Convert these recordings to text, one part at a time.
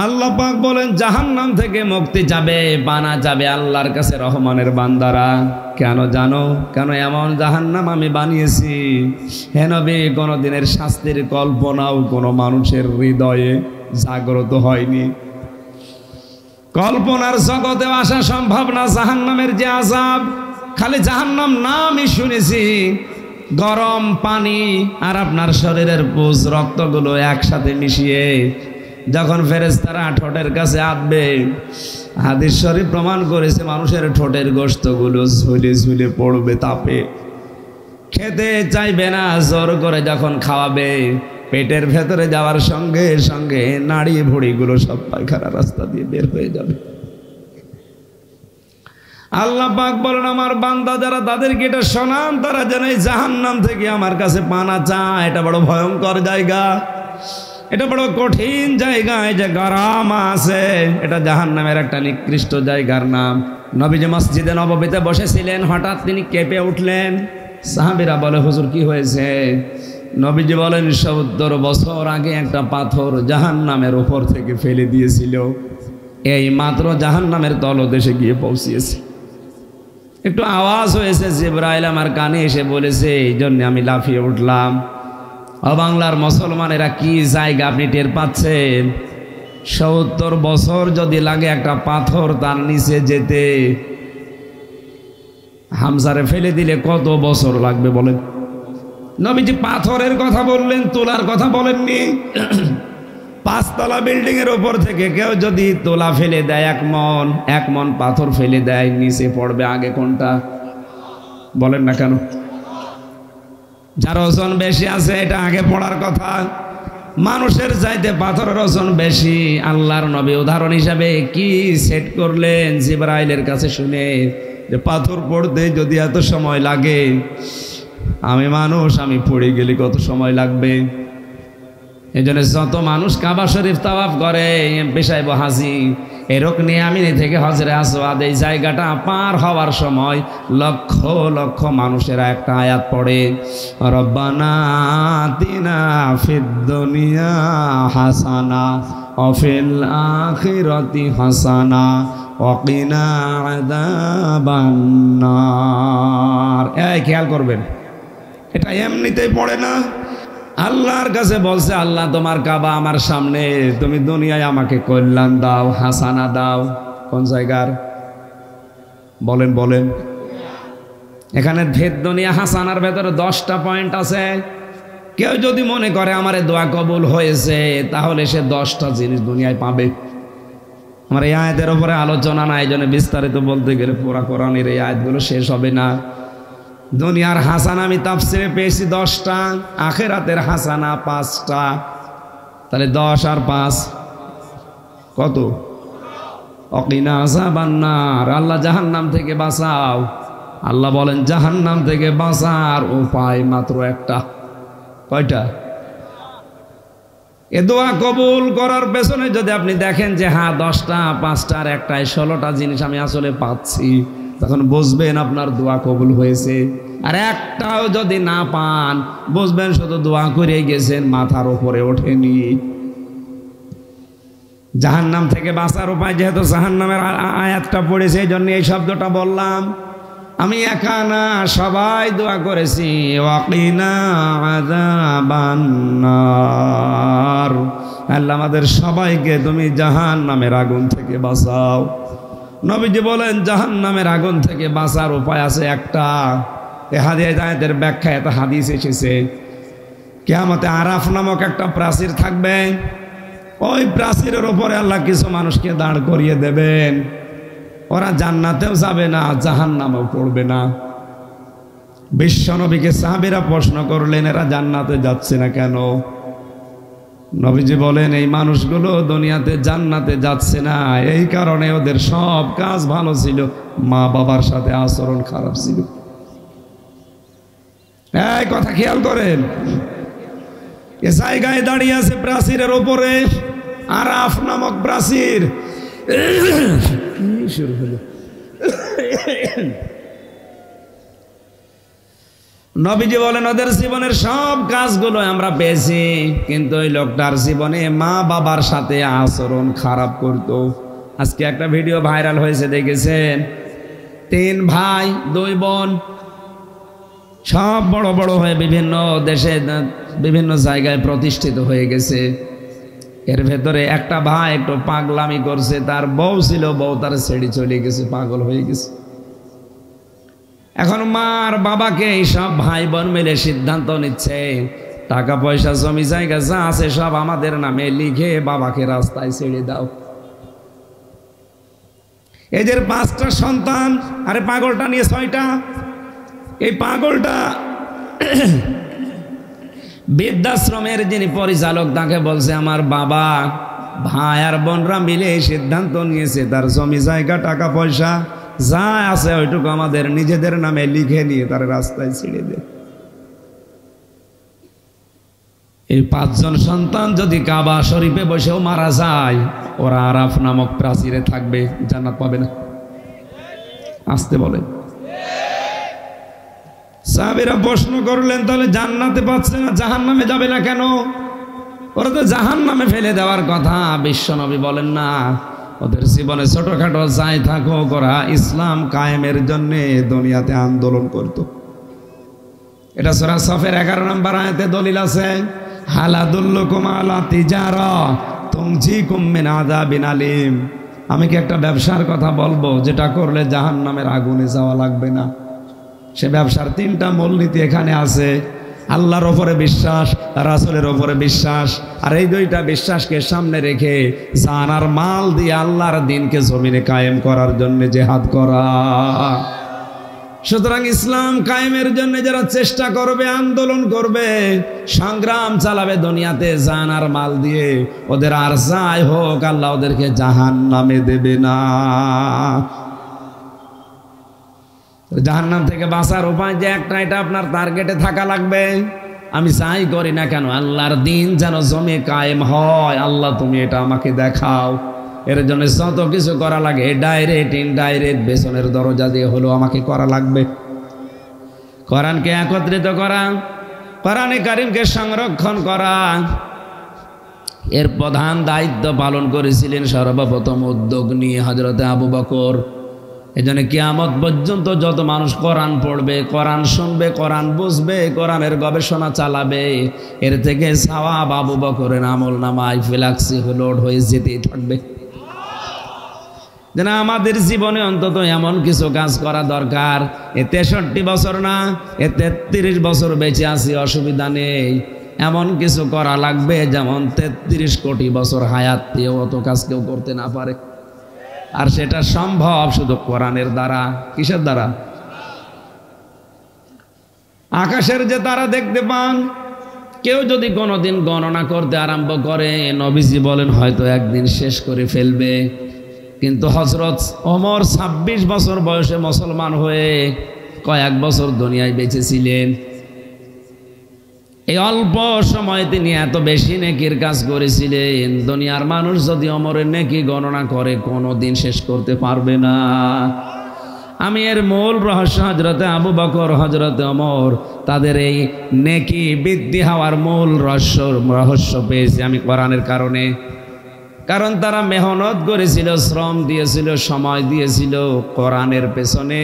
আল্লাহ পাক বলেন জাহান্নাম থেকে মুক্তি যাবে, বানা যাবে আল্লাহর কাছে রহমানের বান্দারা। কেন জানো? কেন এমন জাহান্নাম আমি বানিয়েছি, হে নবী, কোনোদিনের শাস্তির কল্পনাও কোনো মানুষের হৃদয়ে জাগ্রত হয়নি। কল্পনার জগতে আসা সম্ভব না জাহান্নামের যে আযাব। খালি জাহান্নাম নামই শুনেছি, গরম পানি আর আপনার শরীরের পুজ রক্তগুলো একসাথে মিশিয়ে যখন ফেরেশতারা ঠোঁটের কাছে আঁটবে, হাদিস শরীফ প্রমাণ করেছে মানুষের ঠোঁটের গোশতগুলো ঝুলে ঝুলে পড়বে তাপে, খেতে চাইবে না। জোর করে যখন খাওয়াবে, পেটের ভেতরে যাওয়ার সঙ্গে সঙ্গে নাড়ি ভুঁড়িগুলো সব পায়খানা রাস্তা দিয়ে বের হয়ে যাবে। আল্লাহ পাক বলেন আমার বান্দা যারা, তাদেরকে এটা শোনান, তারা যেন এই জাহান্নাম থেকে আমার কাছে পানা চায়। এটা বড় ভয়ঙ্কর জায়গা, এটা বড় কঠিন জায়গা, এই যে গরম আছে, এটা জাহান্নামের একটা নিকৃষ্ট জায়গার নাম। নবীজি মসজিদে নববীতে বসেছিলেন, হঠাৎ তিনি কেঁপে উঠলেন। সাহাবীরা বলে হুজুর কি হয়েছে? নবীজি বলেন 70 বছর আগে একটা পাথর জাহান্নামের উপর থেকে ফেলে দিয়েছিল, এই মাত্র জাহান্নামের তলদেশে গিয়ে পৌঁছিয়েছে। একটু আওয়াজ হয়েছে, জিবরাইল আমার কানে এসে বলেছে, এই জন্য আমি লাফিয়ে উঠলাম। ও বাংলার মুসলমানেরা, কি জায়গা আপনি টের পাচ্ছেন? 70 বছর যদি লাগে একটা পাথর তার নিচে যেতে, হামজারে ফেলে দিলে কত বছর লাগবে বলেন? নবীজি পাথরের কথা বললেন, তোলার কথা বলেননি। 5 তলা বিল্ডিং এর উপর থেকে কেউ যদি তোলা ফেলে দেয়, এক মন পাথর ফেলে দেয়, নিচে পড়বে আগে কোনটা বলেন না কেন? যার ওজন বেশি আছে এটা আগে পড়ার কথা। মানুষের চাইতে পাথরের ওজন বেশি। আল্লাহর নবী উদাহরণ হিসাবে কি সেট করলেন জিবরাইলের কাছে শুনে, যে পাথর পড়তে যদি এত সময় লাগে, আমি মানুষ, আমি পড়ে গেলে কত সময় লাগবে? এই জন্য যত মানুষ কাবা শরীফ তাওয়াফ করে, এমপি সাহেব হাজি, এই রুকনে আমিনি থেকে হজরে আসওয়াদ, এই জায়গাটা পার হওয়ার সময় লক্ষ লক্ষ মানুষেরা একটা আয়াত পড়ে, রব্বানা আতিনা ফিদ দুনিয়া হাসানা ওয়া ফিল আখিরাতি হাসানা ওয়া কিনা আযাবান নার। এই খেয়াল করবেন, এটা এমনিতেই পড়ে না। আল্লাহর কাছে বলছে, আল্লাহ তোমার কাবা আমার সামনে, তুমি দুনিয়ায় আমাকে কল্যাণ দাও, হাসানা দাও। কোন জায়গার বলেন বলেন? এখানে ভেদ দুনিয়া হাসানার ভেতরে 10টা পয়েন্ট আছে। কেউ যদি মনে করে আমার দোয়া কবুল হয়েছে, তাহলে সে 10টা জিনিস দুনিয়ায় পাবে। আমার এই আয়াতের উপরে আলোচনা না, এই জন্য বিস্তারিত বলতে গেলে পুরা কোরআনের এই আয়াতগুলো শেষ হবে না। দুনিয়ার হাসানা আমি তাফসিরে পেয়েছি 10টা, আখিরাতের হাসানা 5টা। তাহলে 10 আর 5 কত? ওয়াকিনা আযাবান নার, আল্লাহ জাহান্নাম থেকে বাঁচাও। আল্লাহ বলেন জাহান্নাম থেকে বাঁচার উপায় মাত্র একটা। কয়টা? এ দোয়া কবুল করার পেছনে যদি আপনি দেখেন যে হ্যাঁ 10টা, 5টা আর 1টায় 16টা জিনিস আমি আসলে পাচ্ছি, তখন বুঝবেন আপনার দোয়া কবুল হয়েছে। আর একটাও যদি না পান, বুঝবেন শুধু দোয়া করে গেছেন, মাথার উপরে ওঠেনি। জাহান্নাম থেকে বাঁচার উপায়, যেহেতু জাহান্নামের আয়াতটা পড়েছে, এই জন্য এই শব্দটা বললাম। আমি একা না, সবাই দোয়া করেছি, ওয়াকিনা আযাবান নার, আল্লাহ আমাদের সবাইকে তুমি জাহান্নামের আগুন থেকে বাঁচাও। নবীজি বলেন জাহান্নামের আগুন থেকে বাঁচার উপায় আছে একটা। এই হাদিসের ব্যাখ্যা, এত হাদিস এসেছে, কিয়ামতে আরাফ নামক একটা প্রাচীর থাকবে। ওই প্রাচীরের উপরে আল্লাহ কিছু মানুষকে দাঁড় করিয়ে দেবেন। ওরা জান্নাতেও যাবে না, জাহান্নামেও পড়বে না। বিশ্ব নবীকে সাহাবীরা প্রশ্ন করলেন, এরা জান্নাতে যাচ্ছে না কেন? নবীজি বলেন এই মানুষগুলো দুনিয়াতে জান্নাতে যাচ্ছে না, এই কারণে ওদের সব কাজ ভালো ছিল, মা বাবার সাথে আচরণ খারাপ ছিল। এই কথা খেয়াল করেন। এ জায়গায় দাঁড়িয়ে আছে প্রাচীরের উপরে, আরাফ নামক প্রাচীর। শুরু হলো। নবীজি বলেন ওদের জীবনের সব কাজগুলো আমরা পেয়েছি, কিন্তু ওই লোকটার জীবনে মা বাবার সাথে আচরণ খারাপ করত। আজকে একটা ভিডিও ভাইরাল হয়েছে, দেখেছেন? 3 ভাই 2 বোন, সব বড় বড় হয়ে বিভিন্ন দেশে বিভিন্ন জায়গায় প্রতিষ্ঠিত হয়ে গেছে। এর ভেতরে একটা ভাই একটু পাগলামি করছে, তার বউ ছিল, বউ তার ছেড়ে চলে গেছে, পাগল হয়ে গেছে। এখন মা আর বাবাকে এই সব ভাই বোন মিলে সিদ্ধান্ত নিচ্ছে, টাকা পয়সা জমি জায়গা যা আছে সব আমাদের নামে লিখে বাবাকে রাস্তায় ছেড়ে দাও। এদের 5টা সন্তান, আরে পাগলটা নিয়ে 6টা। এই পাগলটা বৃদ্ধাশ্রমের যিনি পরিচালক তাকে বলছে, আমার বাবা ভাই আর বোনরা মিলে এই সিদ্ধান্ত নিয়েছে তার জমি জায়গা টাকা পয়সা যা আছে ওইটুকু আমাদের নিজেদের নামে লিখে নিয়ে তার রাস্তায় ছেড়ে দে। এই 5 জন সন্তান যদি কাবা শরীফে বসেও মারা যায়, ওরা আরাফ নামক প্রাচীরে থাকবে, জান্নাত পাবে না। আসতে বলেন। সাহাবীরা প্রশ্ন করলেন, তাহলে জান্নাতে পাচ্ছে না, জাহান্নামে যাবে না কেন? ওরা তো জাহান্নামে ফেলে দেওয়ার কথা। বিশ্বনবী বলেন না, ওদের জীবনে ছোটখাটো যাই থাকুক, ওরা ইসলাম কায়েমের জন্য দুনিয়াতে আন্দোলন করত। এটা সূরা সফের 11 নম্বর আয়াতে দলিল আছে, হালাদুল্লুকুম আলা তিজারা তুনজিকুম মিন আযাবিন আলিম। আমি কি একটা ব্যবসার কথা বলবো যেটা করলে জাহান্নামের আগুনে যাওয়া লাগবে না? সে ব্যবসার 3টা মূলনীতি এখানে আছে, আল্লাহর ওপরে বিশ্বাস, রাসূলের ওপরে বিশ্বাস, আর এই 2টা বিশ্বাসকে সামনে রেখে জান আর মাল দিয়ে আল্লাহর দ্বীনকে জমিনে কায়েম করার জন্য জিহাদ করা। সুতরাং ইসলাম কায়েমের জন্য যারা চেষ্টা করবে, আন্দোলন করবে, সংগ্রাম চালাবে দুনিয়াতে জান আর মাল দিয়ে, ওদের আর যাই হোক আল্লাহ ওদেরকে জাহান্নামে দেবে না। জাহান্নাম থেকে বাঁচার উপায় যে একটা, এটা আপনার টার্গেটে থাকা লাগবে। আমি চাই করি না কেন আল্লাহর দিন যেন জমে কায়েম হয়, আল্লাহ তুমি এটা আমাকে দেখাও। এর জন্য যত কিছু করা লাগে ডাইরেক্ট ইনডাইরেক্ট পেছনের দরজা দিয়ে হলো আমাকে করা লাগবে। কোরআনকে একত্রিত করা, কোরআনে কারিমকে সংরক্ষণ করা, এর প্রধান দায়িত্ব পালন করেছিলেন সর্বপ্রথম উদ্যোগ নিয়ে হযরতে আবু বকর। এজন্য কিয়ামত পর্যন্ত যত মানুষ কোরআন পড়বে, কোরআন শুনবে, কোরআন বুঝবে, কোরআনের গবেষণা চালাবে, এর থেকে সওয়াব আবু বকরের আমলনামায় ফ্ল্যাক্সি লোড হয়ে যেতেই থাকবে। যেন আমাদের জীবনে অন্তত এমন কিছু কাজ করা দরকার, এ 63 বছর না, এ 33 বছর বেঁচে আছি, অসুবিধা নেই, এমন কিছু করা লাগবে যেমন 33 কোটি বছর হায়াত দিয়ে অত কাজ কেউ করতে না পারে। আর সেটা সম্ভব শুধু কোরআনের দ্বারা। কিসের দ্বারা? আকাশের যে তারা দেখতে পান, কেউ যদি কোনোদিন গণনা করতে আরম্ভ করে, নবীজি বলেন হয়তো একদিন শেষ করে ফেলবে। কিন্তু হযরত ওমর 26 বছর বয়সে মুসলমান হয়ে কয়েক বছর দুনিয়ায় বেঁচে ছিলেন। এই অল্প সময়ে তিনি এত বেশি নেকির কাজ করেছিলেন, দুনিয়ার মানুষ যদি ওমরের নেকি গণনা করে কোনোদিন শেষ করতে পারবে না। আমি এর মূল রহস্য হযরতে আবু বকর, হযরতে ওমর, তাদের এই নেকি বৃদ্ধি হওয়ার মূল রহস্য পেয়েছি আমি কোরআনের কারণে। কারণ তারা মেহনত করেছিল, শ্রম দিয়েছিল, সময় দিয়েছিল কোরআনের পেছনে।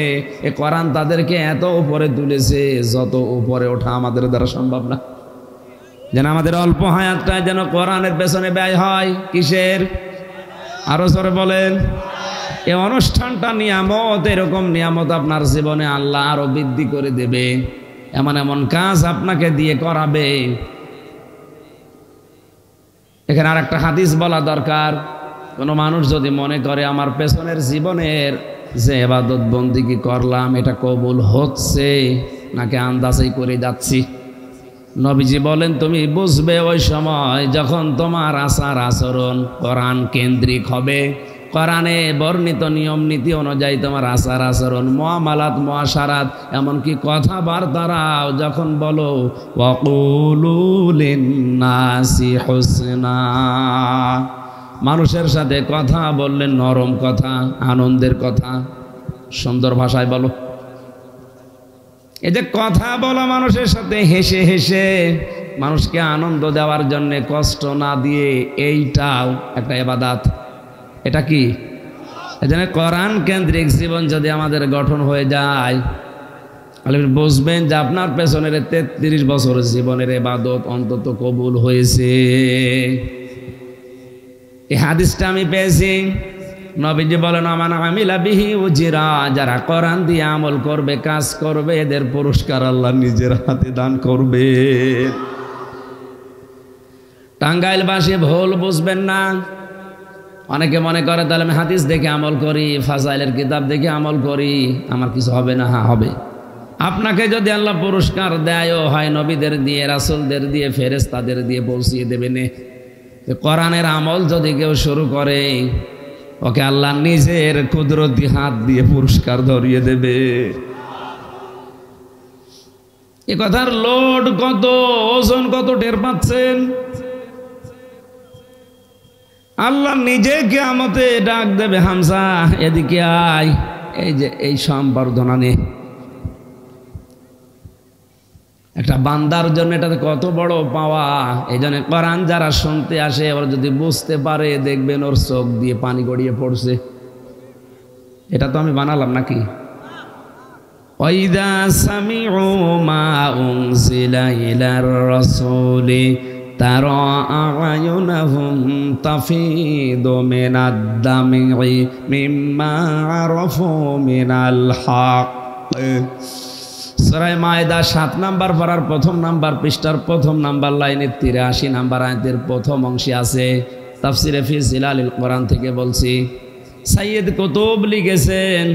এ কোরআন তাদেরকে এত উপরে তুলেছে যত উপরে ওঠা আমাদের দ্বারা সম্ভব না। যেন আমাদের অল্প হায়াতটা যেন কোরআনের পেছনে ব্যয় হয়। কিসের? আরো জোরে বলেন। এই অনুষ্ঠানটা নিয়ামত, এরকম নিয়ামত আপনার জীবনে আল্লাহ আরো বৃদ্ধি করে দেবে, এমন এমন কাজ আপনাকে দিয়ে করাবে। এখানে আর একটা হাদিস বলা দরকার। কোনো মানুষ যদি মনে করে আমার পেছনের জীবনের যে ইবাদত বন্দেগী করলাম এটা কবুল হচ্ছে নাকি আন্দাজেই করে যাচ্ছি, নবীজি বলেন তুমি বুঝবে ওই সময় যখন তোমার আচার আচরণ কোরআন কেন্দ্রিক হবে, কোরআনে বর্ণিত নিয়ম নীতি অনুযায়ী তোমার আচার আচরণ, মুআমালাত, মুআশারাত, এমনকি কথাবার্তারাও যখন বলো ওয়াকুলু লিন্নাসি হুসনা, মানুষের সাথে কথা বললেন নরম কথা, আনন্দের কথা, সুন্দর ভাষায় বলো। এই যে কথা বলা মানুষের সাথে হেসে হেসে মানুষকে আনন্দ দেওয়ার জন্য কষ্ট না দিয়ে, এইটাও একটা ইবাদত। এটা কি? এজন্য কোরআন কেন্দ্রিক জীবন যদি আমাদের গঠন হয়ে যায়, তাহলে বুঝবেন যে আপনার পেছনের 33 বছরের জীবনের ইবাদত অন্তত কবুল হয়েছে। এই হাদিসটা আমি পেয়েছি, নবীজি বলেন আমান আমিলা বিহি উজিরা, যারা কোরআন দিয়ে আমল করবে, কাজ করবে, এদের পুরস্কার আল্লাহ নিজের হাতে দান করবে। টাঙ্গাইলবাসী ভুল বুঝবেন না। অনেকে মনে করে তাহলে আমি হাদিস দেখে আমল করি, ফাজাইলের কিতাব দেখে আমল করি, আমার কিছু হবে না। হ্যাঁ হবে। আপনাকে যদি আল্লাহ পুরস্কার দেয়ও হয় নবীদের দিয়ে, রাসূলদের দিয়ে, ফেরেশতাদের দিয়ে পৌঁছিয়ে দেবেন। কোরআনের আমল যদি কেউ শুরু করে, ওকে আল্লাহ নিজের কুদরতি হাত দিয়ে পুরস্কার ধরিয়ে দেবে। এ কথার লোড কত, ওজন কত টের পাচ্ছেন? আল্লাহ নিজে কিয়ামতে ডাক দেবে, হামজা এদিকে আয়। এই যে এই সম্বর্ধনা নিয়ে একটা বান্দার জন্য এটা কত বড় পাওয়া। এই জন্য কোরআন যারা শুনতে আসে, ওরা যদি বুঝতে পারে, দেখবেন ওর চোখ দিয়ে পানি গড়িয়ে পড়ছে। এটা তো আমি বানালাম নাকি? ওয়াইদা সামিউ মা উনজিলা ইলার রাসূলি তারা আ'য়ুনাহুম তাফিদু মিনাদ দামি মিম্মা আরাফু মিনাল হক। সূরা মায়েদা 7 নাম্বার পারার 1 নাম্বার পৃষ্ঠার 1 নাম্বার লাইনের 83 নাম্বার আয়াতের প্রথম অংশে আছে। তাফসিরে ফি জিলালিল কোরআন থেকে বলছি। সাইয়্যিদ কুতুব লিখেছেন,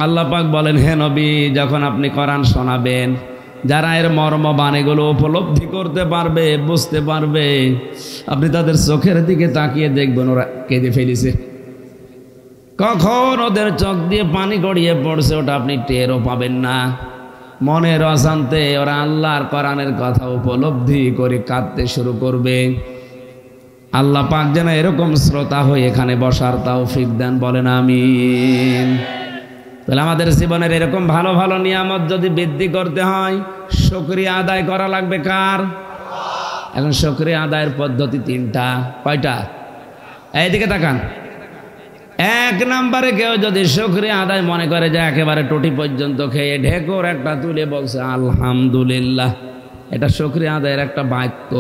আল্লাহ পাক বলেন, হে নবী, যখন আপনি কোরআন শোনাবেন, যারা এর মর্ম বাণীগুলো উপলব্ধি করতে পারবে, বুঝতে পারবে, আপনি তাদের চোখের দিকে তাকিয়ে দেখবেন ওরা কেঁদে ফেলেছে। কখন ওদের চোখ দিয়ে পানি গড়িয়ে পড়ছে ওটা আপনি টেরও পাবেন না। মনের অশান্তে ওরা আল্লাহর কোরআনের কথা উপলব্ধি করে কাঁদতে শুরু করবে। আল্লাহ পাক যেন এরকম শ্রোতা হয়ে এখানে বসার তৌফিক দেন, বলেন আমিন। তাহলে আমাদের জীবনের এরকম ভালো ভালো নিয়ামত যদি বৃদ্ধি করতে হয়, শুকরিয়া আদায় করা লাগবে কার? এখন শুকরিয়া আদায়ের পদ্ধতি 3টা। কয়টা? এইদিকে তাকান। 1 নম্বরে কেউ যদি শুকরিয়া আদায় মনে করে যে একেবারে টুটি পর্যন্ত খেয়ে ঢেকুর একটা তুলে বলছে আলহামদুলিল্লাহ, এটা শুকরিয়া আদায়ের একটা বাক্য।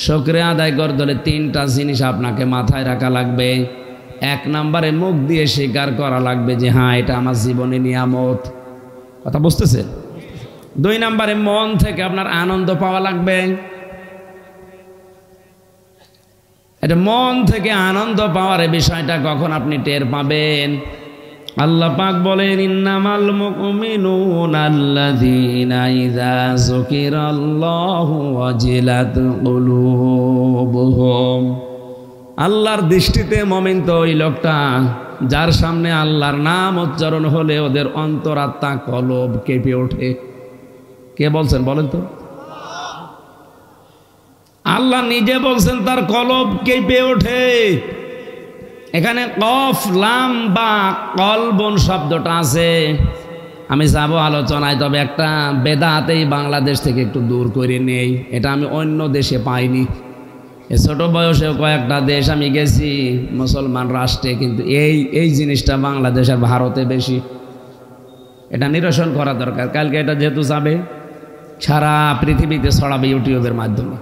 শুকরিয়া আদায় করতে হলে 3টা জিনিস আপনাকে মাথায় রাখা লাগবে। 1 নম্বরে মুখ দিয়ে স্বীকার করা লাগবে যে হ্যাঁ, এটা আমার জীবনে নিয়ামত। কথা বুঝতেছেন? 2 নম্বরে মন থেকে আপনার আনন্দ পাওয়া লাগবে। এটা মন থেকে আনন্দ পাওয়ার বিষয়টা কখন আপনি টের পাবেন? আল্লাহ পাক বলেন, ইন্নামাল মুমিনুনা আল্লাযীনা ইযা যুকিরাল্লাহু ওয়াজিলাত কুলুবুহুম। আল্লাহর দৃষ্টিতে মুমিন তো ওই লোকটা যার সামনে আল্লাহর নাম উচ্চারণ হলে ওদের অন্তরাত্মা কলব কেঁপে ওঠে। কে বলছেন বলেন তো? আল্লাহ নিজে বলছেন তার কলব কেঁপে ওঠে। এখানে কফ লাম বা কলবন শব্দটা আছে। আমি যাব আলোচনায়, তবে একটা বেদাতেই বাংলাদেশ থেকে একটু দূর করে নেই। এটা আমি অন্য দেশে পাইনি। ছোট বয়সে কয়েকটা দেশ আমি গেছি মুসলমান রাষ্ট্রে, কিন্তু এই জিনিসটা বাংলাদেশ আর ভারতে বেশি। এটা নিরসন করা দরকার। কালকে এটা যেহেতু যাবে সারা পৃথিবীতে ছড়াবে ইউটিউবের মাধ্যমে।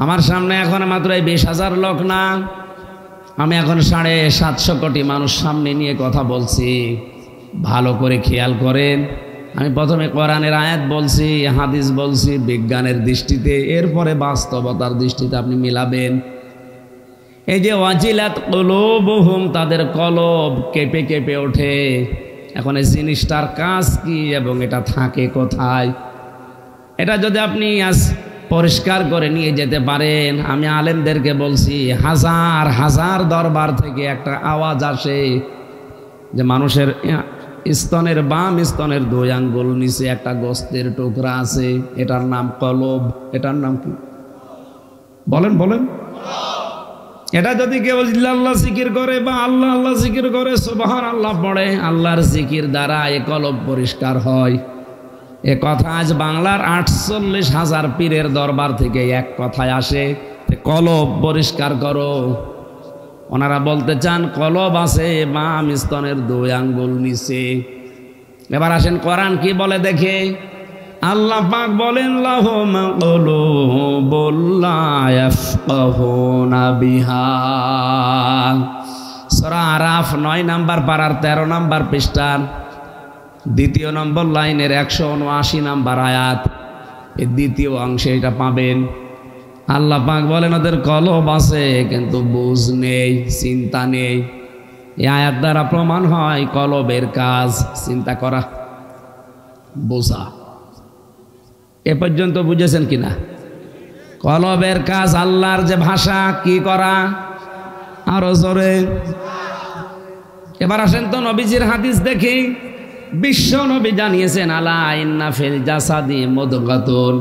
আমার সামনে এখন মাত্র 20,000 লোক না, আমি এখন 750 কোটি মানুষ সামনে নিয়ে কথা বলছি। ভালো করে খেয়াল করেন, আমি প্রথমে কোরআনের আয়াত বলছি, হাদিস বলছি বিজ্ঞানের দৃষ্টিতে, এরপরে বাস্তবতার দৃষ্টিতে আপনি মিলাবেন। এই যে ওয়াজিলাত কুলুবুহুম, তাদের কলব কেঁপে কেঁপে ওঠে। এখন এই জিনিসটার কাজ কি এবং এটা থাকে কোথায়, এটা যদি আপনি আজ পরিষ্কার করে নিয়ে যেতে পারেন। আমি আলেমদেরকে বলছি, হাজার হাজার দরবার থেকে একটা আওয়াজ আসে যে মানুষের স্তনের বাম স্তনের 2 আঙ্গুল নিচে একটা গোস্তের টুকরা আছে, এটার নাম কলব। এটার নাম কি বলেন বলেন? এটা যদি কেউ আল্লাহ জিকির করে বা আল্লাহ আল্লাহ জিকির করে, সুবহানাল্লাহ পড়ে, আল্লাহর জিকির দ্বারা এ কলব পরিষ্কার হয়। এ কথা আজ বাংলার 48,000 পীরের দরবার থেকে এক কথায় আসে, কলব পরিষ্কার করো। ওনারা বলতে চান কলব আছে বাম স্তনের 2 আঙ্গুল নিচে। এবার আসেন কোরআন কি বলে দেখে। আল্লাহ পাক বলেন লাহুম কুলুবুল লা ইয়াফকাহুনা বিহা। সূরা আরাফ 9 নাম্বার পারার 13 নাম্বার পৃষ্ঠার 2 নম্বর লাইনের 179 নাম্বার আয়াত, এই 2য় অংশে এটা পাবেন। আল্লাহ পাক বলেন ওদের কলব আছে কিন্তু বুঝ নেই, চিন্তা নেই। এই আয়াত দ্বারা প্রমাণ হয় কলবের কাজ চিন্তা করা, বোঝা। এ পর্যন্ত বুঝেছেন কিনা? কলবের কাজ আল্লাহর যে ভাষা কি করা, আরো জোরে। এবার আসেন তো নবীজির হাদিস দেখি। বিশ্ব নবী জানিয়েছেন আলা ইন্না ফিল জাসাদি মুদগাতুন,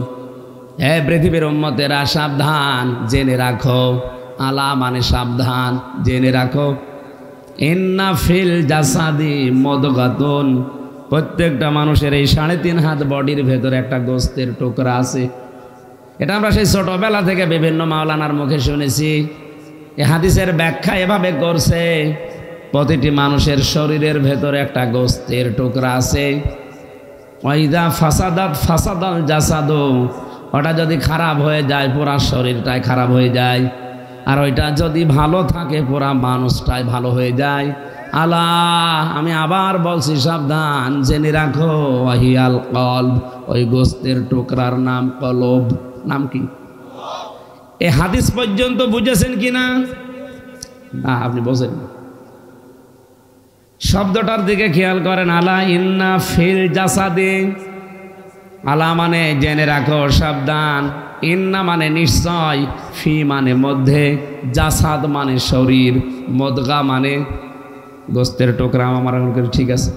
হে পৃথিবীর উম্মতেরা সাবধান, জেনে রাখো। আলা মানে সাবধান, জেনে রাখো। ইন্না ফিল জাসাদি মুদগাতুন, প্রত্যেকটা মানুষের এই 3.5 হাত বডির ভেতরে একটা গোস্তের টুকরা আছে। এটা আমরা সেই ছোটবেলা থেকে বিভিন্ন মাওলানার মুখে শুনেছি। এই হাদিসের ব্যাখ্যা এভাবে করছে, প্রতিটি মানুষের শরীরের ভেতরে একটা গোস্তের টুকরা আছে। ওয়াইদা ফাসাদাত ফাসাদাল জাসাদু, ওটা যদি খারাপ হয়ে যায় পুরা শরীরটাই খারাপ হয়ে যায়, আর ওইটা যদি ভালো থাকে পুরা মানুষটাই ভালো হয়ে যায়। আল্লাহ, আমি আবার বলছি সাবধান, জেনে রাখো। ওয়াহিয়াল কলব, ওই গোস্তের টুকরার নাম কলব। নাম কি? এই হাদিস পর্যন্ত বুঝেছেন কিনা? না, আপনি বোঝেন না। শব্দটার দিকে খেয়াল করেন। আলা ইন্না ফিল জাসাদি, আলা মানে জেনে রাখো, সাবধান। ইন্না মানে নিশ্চয়, ফি মানে মধ্যে, জাসাদ মানে শরীর, মদগা মানে গোস্তের টুকরা। আমার ঠিক আছে।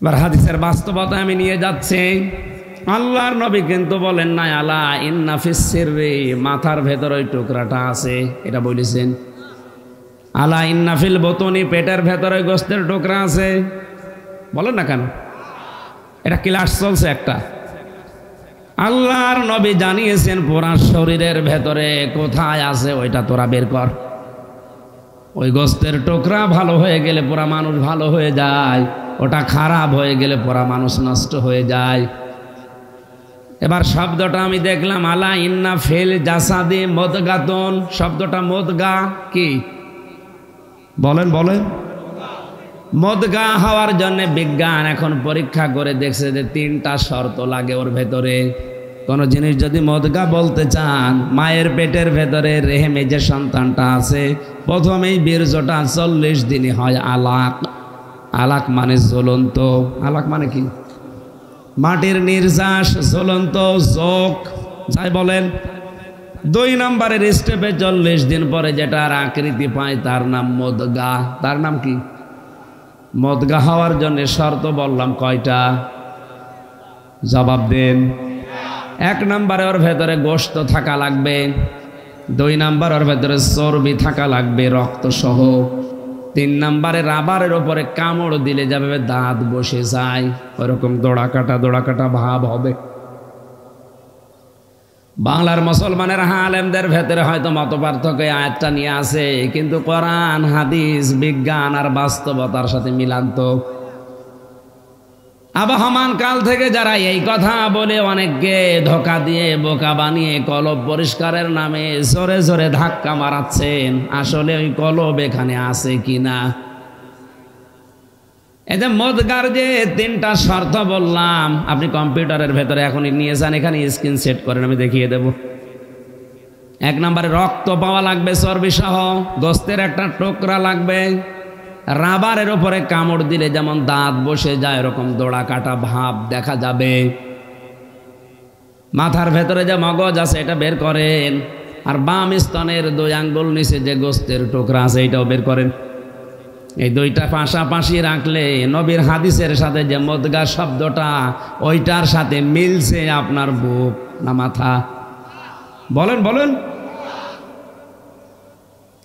এবার হাদিসের বাস্তবতা আমি নিয়ে যাচ্ছি। আল্লাহর নবী কিন্তু বলেন না আলা ইন্না ফিস সিররি, মাথার ভেতর ওই টুকরাটা আছে, এটা বলেছেন। আলা ইন্না ফিল বতনি, পেটের ভেতরে গোস্তের টুকরা আছে, বলেন না কেন? এটা ক্লাস চলছে একটা। আল্লাহর নবী জানিয়েছেন পুরা শরীরের ভেতরে কোথায় আছে ওইটা তোরা বের কর। ওই গোস্তের টুকরা ভালো হয়ে গেলে পুরা মানুষ ভালো হয়ে যায়, ওটা খারাপ হয়ে গেলে পুরা মানুষ নষ্ট হয়ে যায়। এবার শব্দটা আমি দেখলাম আলা ইন্না ফিল জাসাদি মুদগাতুন, শব্দটা মুদগা কি বলেন? বলেন। মুদগা হওয়ার জন্য বিজ্ঞান এখন পরীক্ষা করে দেখছে যে 3টা শর্ত লাগে ওর ভেতরে। কোন জিনিস যদি মুদগা বলতে চান, মায়ের পেটের ভেতরে রেহেমে যে সন্তানটা আছে, প্রথমেই বীর্যটা 40 দিনে হয় আলাক। আলাক মানে জ্বলন্ত। আলাক মানে কি? মাটির নির্যাস, জ্বলন্ত যোগ যাই বলেন। 2 নম্বরের স্টেপে 40 দিন পরে যেটার আকৃতি পায় তার নাম মুদগা। তার নাম কি? মুদগা হওয়ার জন্য শর্ত বললাম কয়টা? জবাব দেন। 1 নম্বরে ওর ভেতরে গোশত থাকা লাগবে। 2 নম্বর ওর ভেতরে চর্বি থাকা লাগবে রক্ত সহ। 3 নম্বরে রাবারের ওপরে কামড় দিলে যাবে দাঁত বসে যায়, ওরকম দোড়া কাটা ভাব হবে। বাংলার মুসলমানের আলেমদের ভেতরে হয়তো মত পার্থক্য আয়াতটা নিয়ে আসে, কিন্তু কোরআন হাদিস বিজ্ঞান আর বাস্তবতার সাথে মিলান্ত। আবহমান কাল থেকে যারা এই কথা বলে অনেককে ধোঁকা দিয়ে বোকা বানিয়ে কলব পরিষ্কারের নামে জোরে জোরে ধাক্কা মারাচ্ছেন, আসলে ওই কলব এখানে আছে কিনা। এই যে মুদগার যে 3টা শর্ত বললাম, আপনি কম্পিউটারের ভেতরে এখনই নিয়ে যান, এখানে স্ক্রিন সেট করেন, আমি দেখিয়ে দেব। 1 নম্বরে রক্ত পাওয়া লাগবে চর্বি সহ, গোস্তের একটা টুকরা লাগবে, রাবারের ওপরে কামড় দিলে যেমন দাঁত বসে যায় এরকম দোড়া কাটা ভাব দেখা যাবে। মাথার ভেতরে যে মগজ আছে এটা বের করেন, আর বাম স্তনের 2 আঙ্গুল নিচে যে গোস্তের টুকরা আছে এটাও বের করেন। এই 2টা পাশাপাশি রাখলে নবীর হাদিসের সাথে যে মুদগা শব্দটা ওইটার সাথে মিলছে আপনার বুক না মাথা? বলেন বলেন।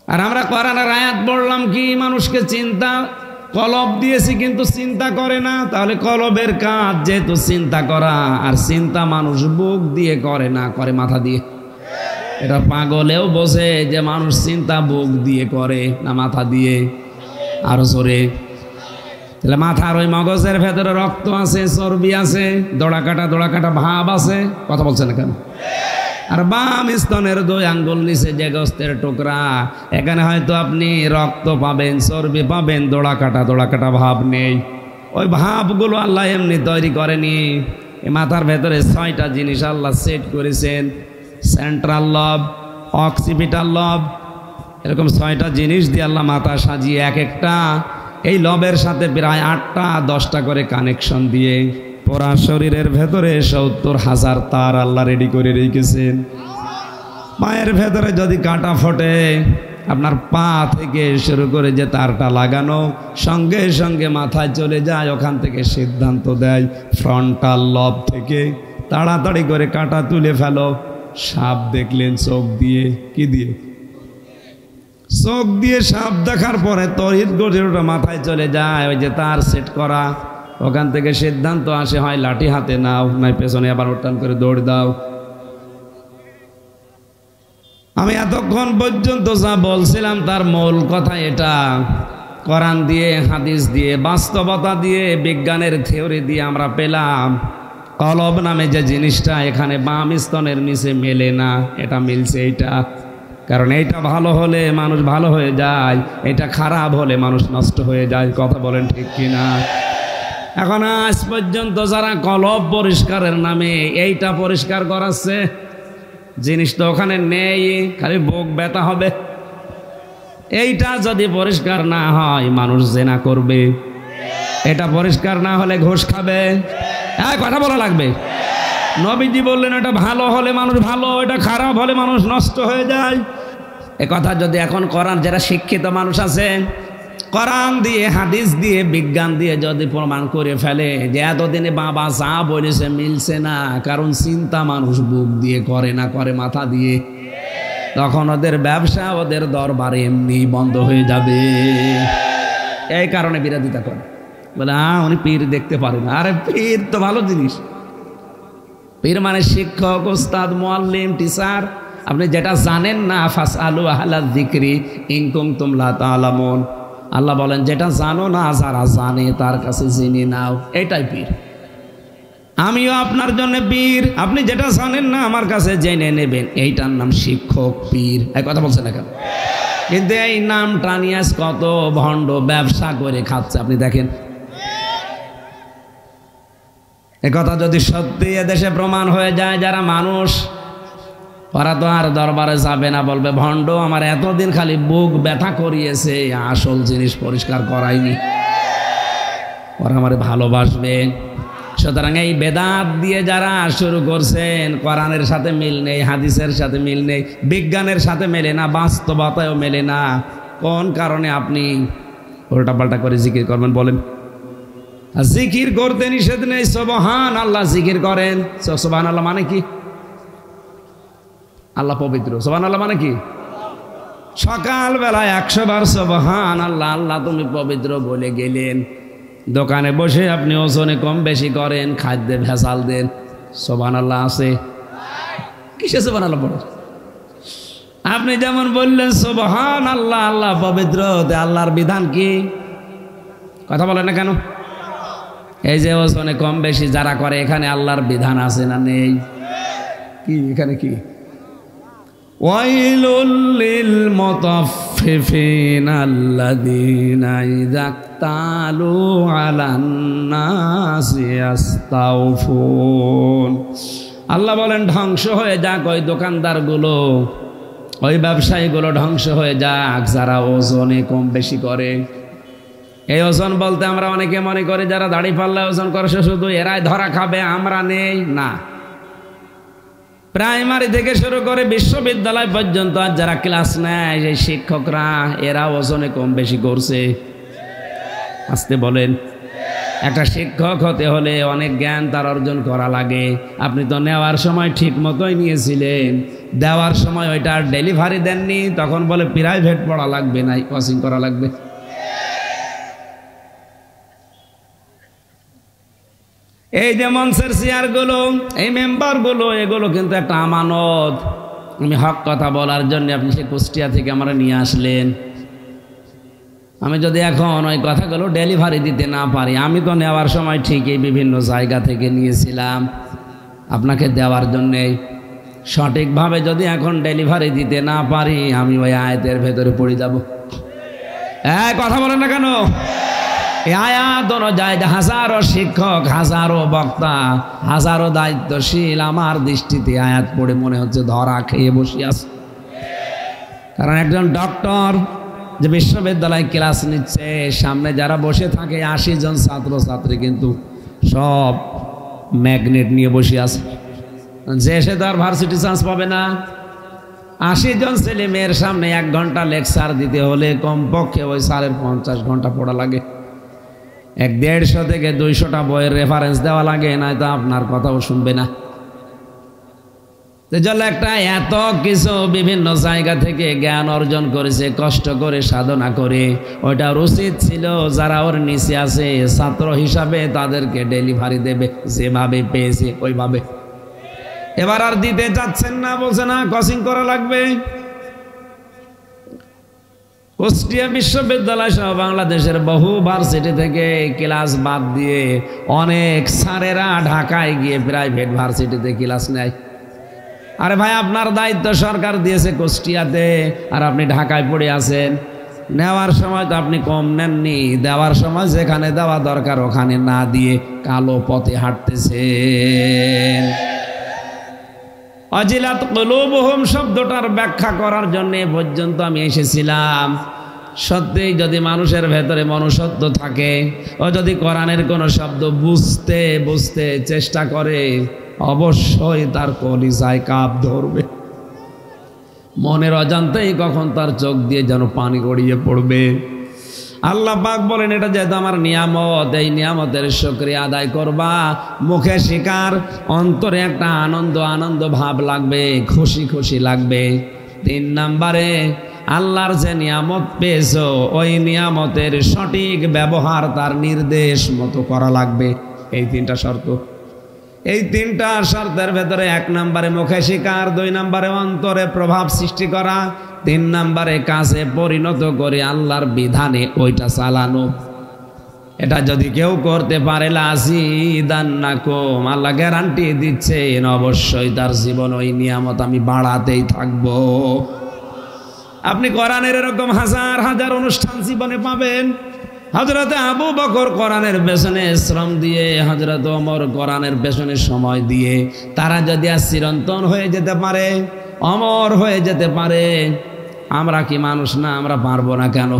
আর আমরা কোরআনের আয়াত পড়লাম কি মানুষকে চিন্তা কলব দিয়েছি কিন্তু চিন্তা করে না, তাহলে কলবের কাজ যেহেতু চিন্তা করা, আর চিন্তা মানুষ বুক দিয়ে করে না, করে মাথা দিয়ে। এটা পাগলেও বোঝে যে মানুষ চিন্তা বুক দিয়ে করে না মাথা দিয়ে। আরো জোরে, তাহলে মাথার ওই মগজের ভেতরে রক্ত আছে, চর্বি আছে, দড়া কাটা ভাব আছে, কথা বলছেন না কেন? আর বাম স্তনের 2 আঙ্গুল নিচে যে গোস্তের টুকরা, এখানে হয়তো আপনি রক্ত পাবেন, চর্বি পাবেন, দড়া কাটা ভাব নেই। ওই ভাবগুলো আল্লাহ এমনি তৈরি করেনি। এই মাথার ভেতরে 6টা জিনিস আল্লাহ সেট করেছেন, সেন্ট্রাল লব, অক্সিপিটাল লব, এরকম 6টা জিনিস দিয়ে আল্লাহ মাথা সাজিয়ে এক একটা এই লবের সাথে প্রায় 8টা 10টা করে কানেকশন দিয়ে পুরা শরীরের ভেতরে 70,000 তার আল্লাহ রেডি করে রেখেছেন। পায়ের ভেতরে যদি কাটা ফোটে, আপনার পা থেকে শুরু করে যে তারটা লাগানো, সঙ্গে সঙ্গে মাথায় চলে যায়, ওখান থেকে সিদ্ধান্ত দেয় ফ্রন্টাল লব থেকে তাড়াতাড়ি করে কাটা তুলে ফেলো। সাপ দেখলেন চোখ দিয়ে, কি দিয়ে? চোখ দিয়ে সাপ দেখার পরে তড়িৎ গড়ে ওটা মাথায় চলে যায়, ওই যে তার সেট করা, ওখান থেকে সিদ্ধান্ত আসে হয় লাঠি হাতে নাও, নয় পেছনে আবার উঠান করে দৌড় দাও। আমি এতক্ষণ পর্যন্ত যা বলছিলাম তার মূল কথা এটা। কোরআন দিয়ে, হাদিস দিয়ে, বাস্তবতা দিয়ে, বিজ্ঞানের থিওরি দিয়ে আমরা পেলাম কলব নামে যে জিনিসটা এখানে বাম স্তনের নিচে মেলে না, এটা মিলছে এইটা। কারণ এইটা ভালো হলে মানুষ ভালো হয়ে যায়, এটা খারাপ হলে মানুষ নষ্ট হয়ে যায়। কথা বলেন ঠিক কিনা? এখন আজ পর্যন্ত যারা কলব পরিষ্কারের নামে এইটা পরিষ্কার করাচ্ছে, জিনিস তো ওখানে নেই, খালি বুক ব্যথা হবে। এইটা যদি পরিষ্কার না হয় মানুষ জেনা করবে, এটা পরিষ্কার না হলে ঘুষ খাবে। কথা বলা লাগবে। নবীজি বললেন এটা ভালো হলে মানুষ ভালো, এটা খারাপ হলে মানুষ নষ্ট হয়ে যায়। এ কথা যদি এখন কোরআন, যারা শিক্ষিত মানুষ আছে, কোরআন দিয়ে, হাদিস দিয়ে, বিজ্ঞান দিয়ে যদি প্রমাণ করে ফেলে যে এতদিনে বাবা যা বলেছে মিলছে না, কারণ চিন্তা মানুষ বুক দিয়ে করে না, করে মাথা দিয়ে, তখন ওদের ব্যবসা, ওদের দরবারে এমনি বন্ধ হয়ে যাবে। এই কারণে বিরোধিতা করে, বলে উনি পীর দেখতে পারে না। আরে পীর তো ভালো জিনিস। পীর মানে শিক্ষক, ওস্তাদ, মুআল্লিম, টিচার। আপনি যেটা জানেন না, ফাসআলু আহলা যিকরি ইন কুনতুম লা তা'লামুন। আল্লাহ বলেন যেটা জানো না, যারা জানে তার কাছে জেনে নাও, এটাই পীর। আমিও আপনার জন্য পীর। আপনি যেটা জানেন না আমার কাছে জেনে নেবেন, এইটার নাম শিক্ষক, পীর। এই কথা বলছেন না কেন? কিন্তু এই নামটা নিয়ে কত ভণ্ড ব্যবসা করে খাচ্ছে আপনি দেখেন। একথা যদি সত্যি এদেশে প্রমাণ হয়ে যায়, যারা মানুষ, ওরা তো আর দরবারে যাবে না, বলবে ভণ্ড আমার এতদিন খালি বুক ব্যথা করিয়েছে, আসল জিনিস পরিষ্কার করায়নি। ওরা আমারে ভালোবাসবে। সুতরাং এই বেদাত দিয়ে যারা শুরু করছেন, কোরআনের সাথে মিল নেই, হাদিসের সাথে মিল নেই, বিজ্ঞানের সাথে মেলে না, বাস্তবতায়ও মেলে না। কোন কারণে আপনি উল্টাপাল্টা করে জিকির করবেন বলেন? জিকির করতে নিষেধ নেই, সুবহান আল্লাহ জিকির করেন। সুবহান আল্লাহ মানে কি? আল্লাহ পবিত্র। সুবহান আল্লাহ মানে কি? সকালবেলায় 100 বার সুবহান আল্লাহ, আল্লাহ তুমি পবিত্র বলে গেলেন। দোকানে বসে আপনি ওজনে কম বেশি করেন, খাদ্যে ভেজাল দেন, সুবহান আল্লাহ আছে? কিসে সুবহান আল্লাহ পড়ে? আপনি যেমন বললেন সুবহান আল্লাহ, আল্লাহ পবিত্র, আল্লাহর বিধান কি? কথা বলেন না কেন? এই যে ওজনে কম বেশি যারা করে, এখানে আল্লাহর বিধান আছে না নেই? কি এখানে কি? ওয়াইলুল লিল মুতাফফিফিন আল্লাযীনা ইযা ইক্তালু আলান নাসি ইস্তাওফুন। আল্লাহ বলেন ধ্বংস হয়ে যাক ওই দোকানদারগুলো, ওই ব্যবসায়ীগুলো ধ্বংস হয়ে যাক যারা ওজনে কম বেশি করে। এই ওজন বলতে আমরা অনেকে মনে করি যারা দাড়ি পাল্লা ওজন করে শুধু এরাই ধরা খাবে, আমরা নেই না। প্রাইমারি থেকে শুরু করে বিশ্ববিদ্যালয় পর্যন্ত আর যারা ক্লাস নেয়, সেই শিক্ষকরা, এরা ওজনে কম বেশি করছে। আসতে বলেন। একটা শিক্ষক হতে হলে অনেক জ্ঞান তার অর্জন করা লাগে। আপনি তো নেওয়ার সময় ঠিক মতোই নিয়েছিলেন, দেওয়ার সময় ওইটা আর ডেলিভারি দেননি, তখন বলে প্রাইভেট পড়া লাগবে, নাই কোচিং করা লাগবে। এই যে মঞ্চের চেয়ারগুলো, এই মেম্বারগুলো, এগুলো কিন্তু একটা আমানত। আমি হক কথা বলার জন্য আপনি সে কুষ্টিয়া থেকে আমরা নিয়ে আসলেন। আমি যদি এখন ওই কথাগুলো ডেলিভারি দিতে না পারি, আমি তো নেওয়ার সময় ঠিকই বিভিন্ন জায়গা থেকে নিয়েছিলাম আপনাকে দেওয়ার জন্যে। সঠিকভাবে যদি এখন ডেলিভারি দিতে না পারি, আমি ওই আয়াতের ভেতরে পড়ে যাব। কথা বলেন না কেন? এই আয়াত অনুযায়ী হাজারো শিক্ষক, হাজারো বক্তা, হাজারো দায়িত্বশীল আমার দৃষ্টিতে আয়াত পড়ে মনে হচ্ছে ধরা খেয়ে বসে আছে। কারণ একজন ডক্টর যে বিশ্ববিদ্যালয়ে ক্লাস নিচ্ছে, সামনে যারা বসে থাকে 80 জন ছাত্র ছাত্রী কিন্তু সব ম্যাগনেট নিয়ে বসে আছে। যে সে তো আর ভার্সিটি চান্স পাবে না। 80 জন ছেলে মেয়ের সামনে 1 ঘন্টা লেকচার দিতে হলে কমপক্ষে ওই স্যারের 50 ঘন্টা পড়া লাগে। 150 থেকে 200টা বইয়ের রেফারেন্স দেওয়া লাগে, নয়তো আপনার কথাও শুনবে না। জন্য একটা এত কিছু বিভিন্ন জায়গা থেকে জ্ঞান অর্জন করেছে, কষ্ট করে সাধনা করে, ওইটা উচিত ছিল যারা ওর নিচে আছে ছাত্র হিসাবে তাদেরকে ডেলিভারি দেবে, যেভাবে পেয়েছে ওইভাবে। এবার আর দিতে যাচ্ছেন না, বলছে না কোচিং করা লাগবে। কুষ্টিয়া বিশ্ববিদ্যালয় সহ বাংলাদেশের বহু ভার্সিটি থেকে ক্লাস বাদ দিয়ে অনেক স্যারেরা ঢাকায় গিয়ে প্রাইভেট ভার্সিটিতে ক্লাস নেয়। আরে ভাই, আপনার দায়িত্ব সরকার দিয়েছে কুষ্টিয়াতে, আর আপনি ঢাকায় পড়ে আছেন। নেওয়ার সময় তো আপনি কম নেননি, দেওয়ার সময় যেখানে দেওয়া দরকার ওখানে না দিয়ে কালো পথে হাঁটতেছেন। অজিলাত কুলুবুহুম শব্দটার ব্যাখ্যা করার জন্য পর্যন্ত আমি এসেছিলাম। সত্যিই যদি মানুষের ভেতরে মনুষ্যত্ব থাকে, ও যদি কোরআনের কোনো শব্দ বুঝতে চেষ্টা করে, অবশ্যই তার কলিজায় কাঁপ ধরবে। মনের অজান্তেই কখন তার চোখ দিয়ে যেন পানি গড়িয়ে পড়বে। আল্লাহ পাক বলেন, এটা যেহেতু আমার নিয়ামত, এই নিয়ামতের শুকরিয়া আদায় করবা। মুখে স্বীকার, অন্তরে একটা আনন্দ ভাব লাগবে, খুশি লাগবে। 3 নম্বরে আল্লাহর যে নিয়ামত পেয়েছো, ওই নিয়ামতের সঠিক ব্যবহার তার নির্দেশ মতো করা লাগবে। এই 3টা শর্ত। এই 3টা শর্তের ভেতরে 1 নম্বরে মুখে স্বীকার, 2 নম্বরে অন্তরে প্রভাব সৃষ্টি করা, 3 নম্বরে কাজে পরিণত করে আল্লাহর বিধানে ওইটা চালানো। এটা যদি কেউ করতে পারে, লাযিদান্নাকুম, আল্লাহ গ্যারান্টি দিচ্ছেন অবশ্যই তার জীবন ওই নিয়ামত আমি বাড়াতেই থাকবো। আপনি কোরআনের এরকম হাজার অনুষ্ঠান জীবনে পাবেন। হযরত আবু বকর কোরআনের পেছনে শ্রম দিয়ে, হযরত ওমর কোরআনের পেছনে সময় দিয়ে, তারা যদি আজ চিরন্তন হয়ে যেতে পারে, অমর হয়ে যেতে পারে, আমরা কি মানুষ না? আমরা পারবো না কেন?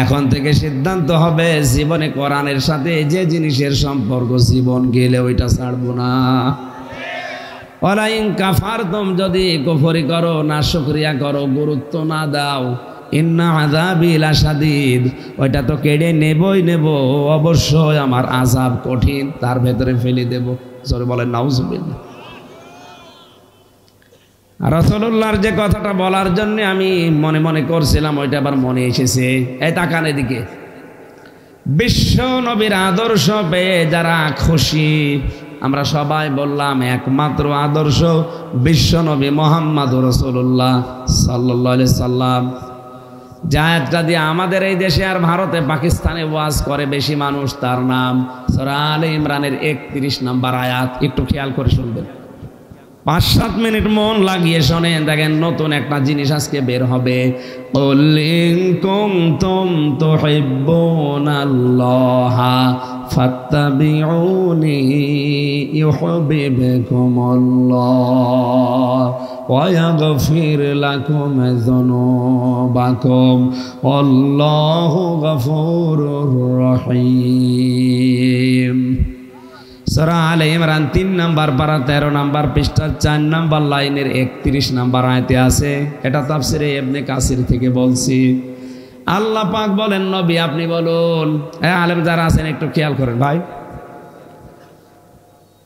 এখন থেকে সিদ্ধান্ত হবে, জীবনে কোরআনের সাথে যে জিনিসের সম্পর্ক, জীবন গেলে ওইটা ছাড়বো না। ওয়ালা ইন কাফারতুম, যদি কুফরি করো, না শুকরিয়া করো, গুরুত্ব না দাও, ইন্না আযাবি লাশাদীদ, ওইটা তো কেড়ে নেব, অবশ্যই আমার আযাব কঠিন, তার ভেতরে ফেলে দেব। জোরে বলেন নাউজুবিল্লাহ। রাসূলুল্লাহর যে কথাটা বলার জন্য আমি মনে করছিলাম, ওইটা আবার মনে এসেছে। এই তাকান এদিকে। বিশ্ব নবীর আদর্শ পেয়ে যারা খুশি, আমরা সবাই বললাম একমাত্র আদর্শ বিশ্ব নবী মুহাম্মদুর রাসূলুল্লাহ সাল্লাল্লাহু আলাইহি সাল্লাম। যে আয়াতটা দিয়ে আমাদের এই দেশে আর ভারতে পাকিস্তানে ওয়াজ করে বেশি মানুষ, তার নাম সূরা আলে ইমরানের 31 নম্বর আয়াত। একটু খেয়াল করে শুনবেন, 5-7 মিনিট মন লাগিয়ে শোনেন, দেখেন নতুন একটা জিনিস আজকে বের হবে। কুল ইন কুনতুম তুহিব্বুনাল্লাহা ফাত্তাবিউনি ইউহিব্বুকুমুল্লাহ ওয়া ইয়াগফির লাকুম যুনুবাকুম আল্লাহু গফুরুর রহিম। সূরা আলে ইমরান 3 নম্বর পারা 13 নম্বর পৃষ্ঠার 4 নম্বর লাইনের 31 নম্বর আয়াতে আছে। এটা তাফসিরে ইবনে কাসির থেকে বলছি। আল্লাহ পাক বলেন, নবী আপনি বলুন। আলেম যারা আছেন একটু খেয়াল করেন ভাই।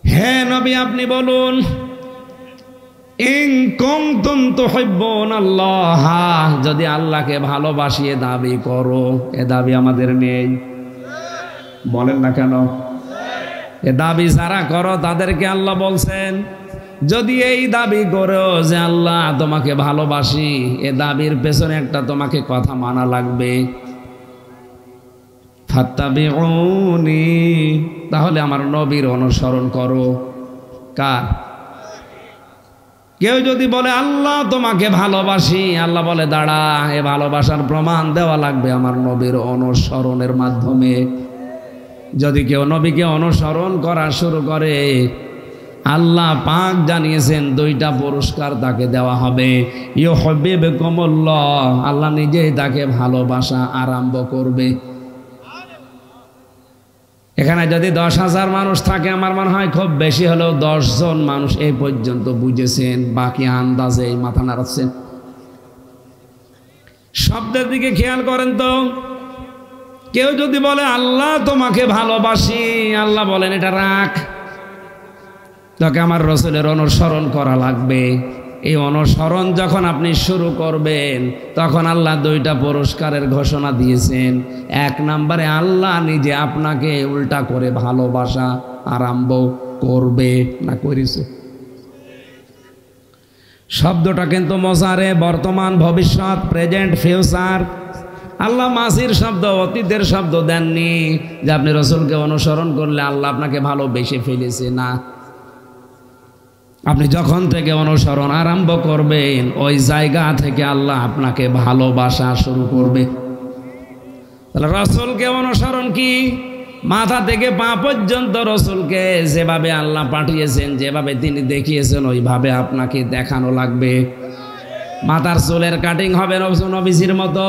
হে নবী আপনি বলুন, ইন কুনতুম তুহিব্বুনাল্লাহ, যদি আল্লাহকে ভালোবাসিয়ে দাবি করো। এ দাবি আমাদের নেই, বলেন না কেন? এ দাবি যারা করো তাদেরকে আল্লাহ বলছেন, যদি এই দাবি করো যে আল্লাহ তোমাকে ভালোবাসি, এ দাবির পেছনে একটা তোমাকে কথা মানা লাগবে, ফাত্তাবিউনি, তাহলে আমার নবীর অনুসরণ করো। কার? কেউ যদি বলে আল্লাহ তোমাকে ভালোবাসি, আল্লাহ বলে দাঁড়া, এ ভালোবাসার প্রমাণ দেওয়া লাগবে আমার নবীর অনুসরণের মাধ্যমে। যদি কেউ নবীকে অনুসরণ করা শুরু করে, আল্লাহ পাক জানিয়েছেন দুইটা পুরস্কার তাকে দেওয়া হবে। ইউহিব্বুকুমুল্লাহ, আল্লাহ নিজেই তাকে ভালোবাসা আরম্ভ করবে। এখানে যদি 10,000 মানুষ থাকে, আমার মনে হয় খুব বেশি হলেও 10 জন মানুষ এই পর্যন্ত বুঝেছেন, বাকি আন্দাজে মাথা নাড়াচ্ছেন। শব্দের দিকে খেয়াল করেন তো। কেউ যদি বলে আল্লাহ তোমাকে ভালোবাসি, আল্লাহ বলেন এটা রাখ, তোকে আমার রাসূলের অনুসরণ করা লাগবে। এই অনুসরণ যখন আপনি শুরু করবেন, তখন আল্লাহ দুইটা পুরস্কারের ঘোষণা দিয়েছেন। 1 নম্বরে আল্লাহ নিজে আপনাকে উল্টা করে ভালোবাসা আরম্ভ করবে, না করেছে। শব্দটা কিন্তু মজারে, বর্তমান, ভবিষ্যৎ, প্রেজেন্ট, ফিউচার। আল্লাহ মাসির শব্দ, অতীতের শব্দ দেননি যে আপনি রাসূলকে অনুসরণ করলে আল্লাহ আপনাকে ভালোবেসে ফেলেছে, না। আপনি যখন থেকে অনুসরণ আরম্ভ করবেন, ওই জায়গা থেকে আল্লাহ আপনাকে ভালোবাসা শুরু করবে। তাহলে রাসূলকে অনুসরণ কি? মাথা থেকে পা পর্যন্ত রাসূলকে যেভাবে আল্লাহ পাঠিয়েছেন, যেভাবে তিনি দেখিয়েছেন, ওইভাবে আপনাকে দেখানো লাগবে। মাথার চুলের কাটিং হবে নবীজির মতো,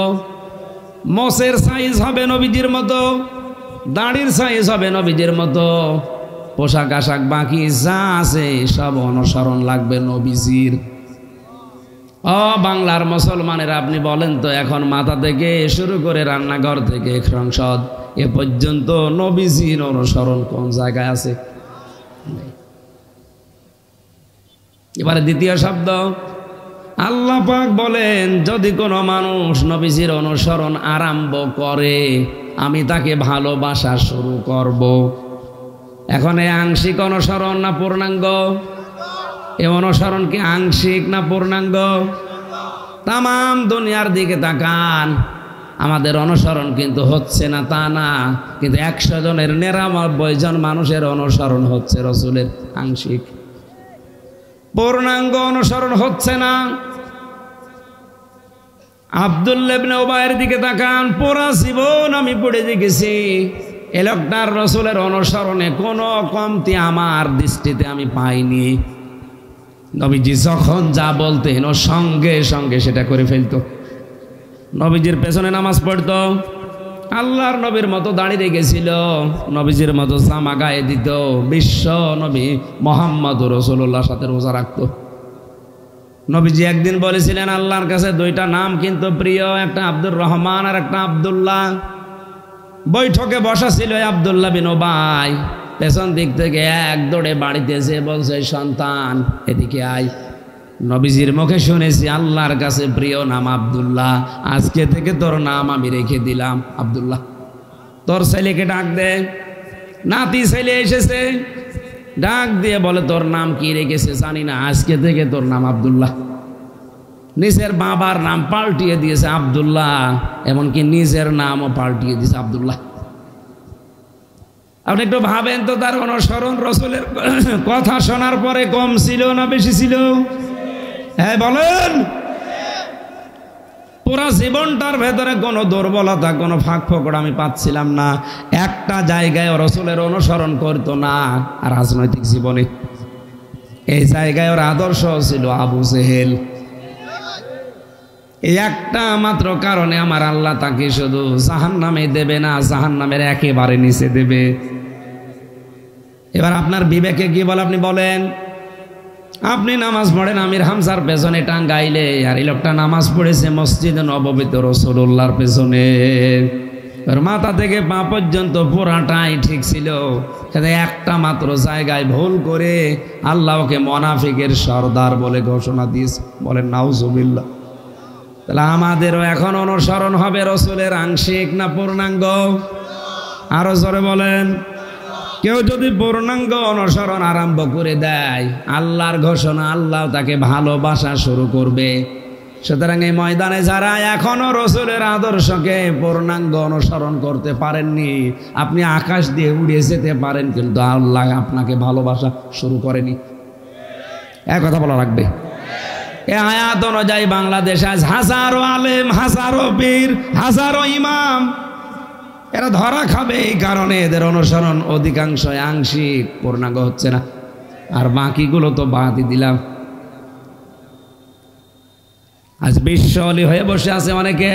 মোছের সাইজ হবে নবীজির মতো, দাড়ির সাইজ হবে নবীজির মতো, পোশাক আশাক বাকি যা আছে সব অনুসরণ লাগবে নবীজির। ও বাংলার মুসলমানেরা, আপনি বলেন তো, এখন মাথা থেকে শুরু করে রান্নাঘর থেকে সংসদ এ পর্যন্ত নবীজির অনুসরণ কোন জায়গায় আছে? এবারে দ্বিতীয় শব্দ, আল্লাহ পাক বলেন যদি কোনো মানুষ নবীজির অনুসরণ আরম্ভ করে, আমি তাকে ভালোবাসা শুরু করব। এখন এই আংশিক অনুসরণ না পূর্ণাঙ্গ? এ অনুসরণ কি আংশিক না পূর্ণাঙ্গ? তামাম দুনিয়ার দিকে তাকান, আমাদের অনুসরণ কিন্তু হচ্ছে না তা না, কিন্তু 100 জনের 99 জন মানুষের অনুসরণ হচ্ছে রাসূলের আংশিক। পূর্ণাঙ্গ অনুসরণ হচ্ছে না। আব্দুল্লাহ ইবনে উবাইয়ের দিকে তাকান, পুরা জীবন আমি পড়ে দেখেছি এ লোকটার রাসূলের অনুসরণে কোনো কমতি আমার দৃষ্টিতে আমি পাইনি। নবীজি যখন যা বলতেন ও সঙ্গে সঙ্গে সেটা করে ফেলতো। নবীজির পেছনে নামাজ পড়তো, আল্লাহর নবীর মতো দাঁড়িয়ে রেখেছিল, নবীজির মতো জামা গায়ে দিত, বিশ্ব নবী মুহাম্মদ রাসূলুল্লাহর সাথে রোজা রাখতো। নবীজি একদিন বলেছিলেন আল্লাহর কাছে 2টা নাম কিন্তু প্রিয়, একটা আব্দুর রহমান আর একটা আব্দুল্লাহ। বৈঠকে বসা ছিল আব্দুল্লাহ বিন উবাই, পেছন দিক থেকে এক দৌড়ে বাড়িতে এসে বলছে, সন্তান এদিকে আয়। নবীজির মুখে শুনেছি আল্লাহর কাছে প্রিয় নাম আব্দুল্লাহ, আজকে থেকে তোর নাম আমি রেখে দিলাম আব্দুল্লাহ। তোর ছেলেকে ডাক দে। নাতি ছেলে এসেছে, ডাক দিয়ে বলে তোর নাম কি রেখেছে জানি না, আজকে থেকে তোর নাম আব্দুল্লাহ। নিজের বাবার নাম পাল্টিয়ে দিয়েছে আব্দুল্লাহ, এমনকি নিজের নামও পাল্টিয়ে দিয়েছে আব্দুল্লাহ। আপনি একটু ভাবেন তো, তার অনুসরণ রাসূলের কথা শোনার পরে কম ছিল না বেশি ছিল? হ্যাঁ বলেন। পুরা জীবনটার ভেতরে কোনো দুর্বলতা, কোনো ফাঁক ফোকড় আমি পাচ্ছিলাম না। একটা জায়গায় রাসূলের অনুসরণ করতো না, আর রাজনৈতিক জীবনে এই জায়গায় ওর আদর্শ ছিল আবু জেহেল। এই একটা মাত্র কারণে আমার আল্লাহ তাকে শুধু জাহান্নামে দেবে না, জাহান্নামের একেবারে নিচে দেবে। এবার আপনার বিবেকে কি বলে আপনি বলেন? আপনি নামাজ পড়েন আমির হামজার পেছনে টাঙ্গাইলে, আর এই লোকটা নামাজ পড়েছে মসজিদে নববীতে রাসূলুল্লাহর পেছনে। ওর মাথা থেকে পা পর্যন্ত পুরাটাই ঠিক ছিল, কিন্তু একটা মাত্র জায়গায় ভুল করে আল্লাহ ওকে মুনাফিকের সর্দার বলে ঘোষণা দিয়েছে। বলেন নাউজুবিল্লাহ। তাহলে আমাদেরও এখন অনুসরণ হবে রাসূলের আংশিক না পূর্ণাঙ্গ? আরো জোরে বলেন। কেউ যদি পূর্ণাঙ্গ অনুসরণ আরম্ভ করে দেয়, আল্লাহর ঘোষণা, আল্লাহ তাকে ভালোবাসা শুরু করবে। সুতরাং এই ময়দানে যারা এখনো রসুলের আদর্শকে পূর্ণাঙ্গ অনুসরণ করতে পারেননি, আপনি আকাশ দিয়ে উড়ে যেতে পারেন, কিন্তু আল্লাহ আপনাকে ভালোবাসা শুরু করেনি। এক কথা বলা রাখবে। এ আয়াত অনুযায়ী বাংলাদেশে আজ হাজারো আলেম, হাজারো পীর, হাজারো ইমাম এরা ধরা খাবে এই কারণে এদের অনুসরণ অধিকাংশ আংশিক, পূর্ণাঙ্গ হচ্ছে না। আর বাকিগুলো তো বাদই দিলাম। আজ বিশ্ব অলি হয়ে বসে আছে অনেকে।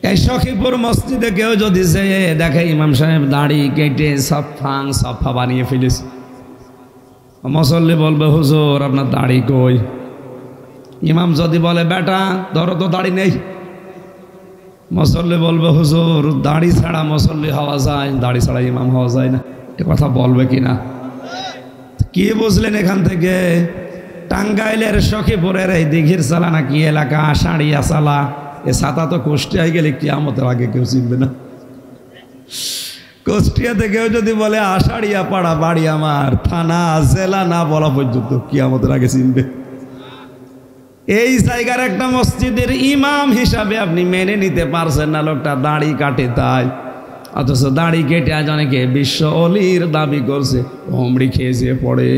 এই সখীপুর মসজিদে কেউ যদি যেয়ে দেখে ইমাম সাহেব দাড়ি কেটে সফা বানিয়ে ফেলেছে, মুসল্লি বলবে হুজুর আপনার দাড়ি কই? ইমাম যদি বলে বেটা ধরো তো দাড়ি নেই, মুসল্লি বলবে হুজুর দাড়ি ছাড়া মুসল্লি হওয়া যায়, দাড়ি ছাড়া ইমাম হওয়া যায় না। এ কথা বলবে কিনা? কি বুঝলেন এখান থেকে? টাঙ্গাইলের সখীপুরের এই দিঘির চালা নাকি এলাকা আষাঢ়িয়া চালা, এ ছাতা তো কুষ্টিয়ায় গেলে কিয়ামতের আগে কেউ চিনবে না। কুষ্টিয়াতে কেউ যদি বলে আষাঢ়িয়া পাড়া বাড়ি আমার, থানা জেলা না বলা পর্যন্ত কিয়ামতের আগে চিনবে। এই জায়গার একটা মসজিদের ইমাম হিসাবে আপনি মেনে নিতে পারছেন না লোকটা দাড়ি কাটে তাই, অথচ দাড়ি কেটে আজ অনেকে বিশ্ব অলির দাবি করছে, হোমড়ি খেয়েছে পড়ে।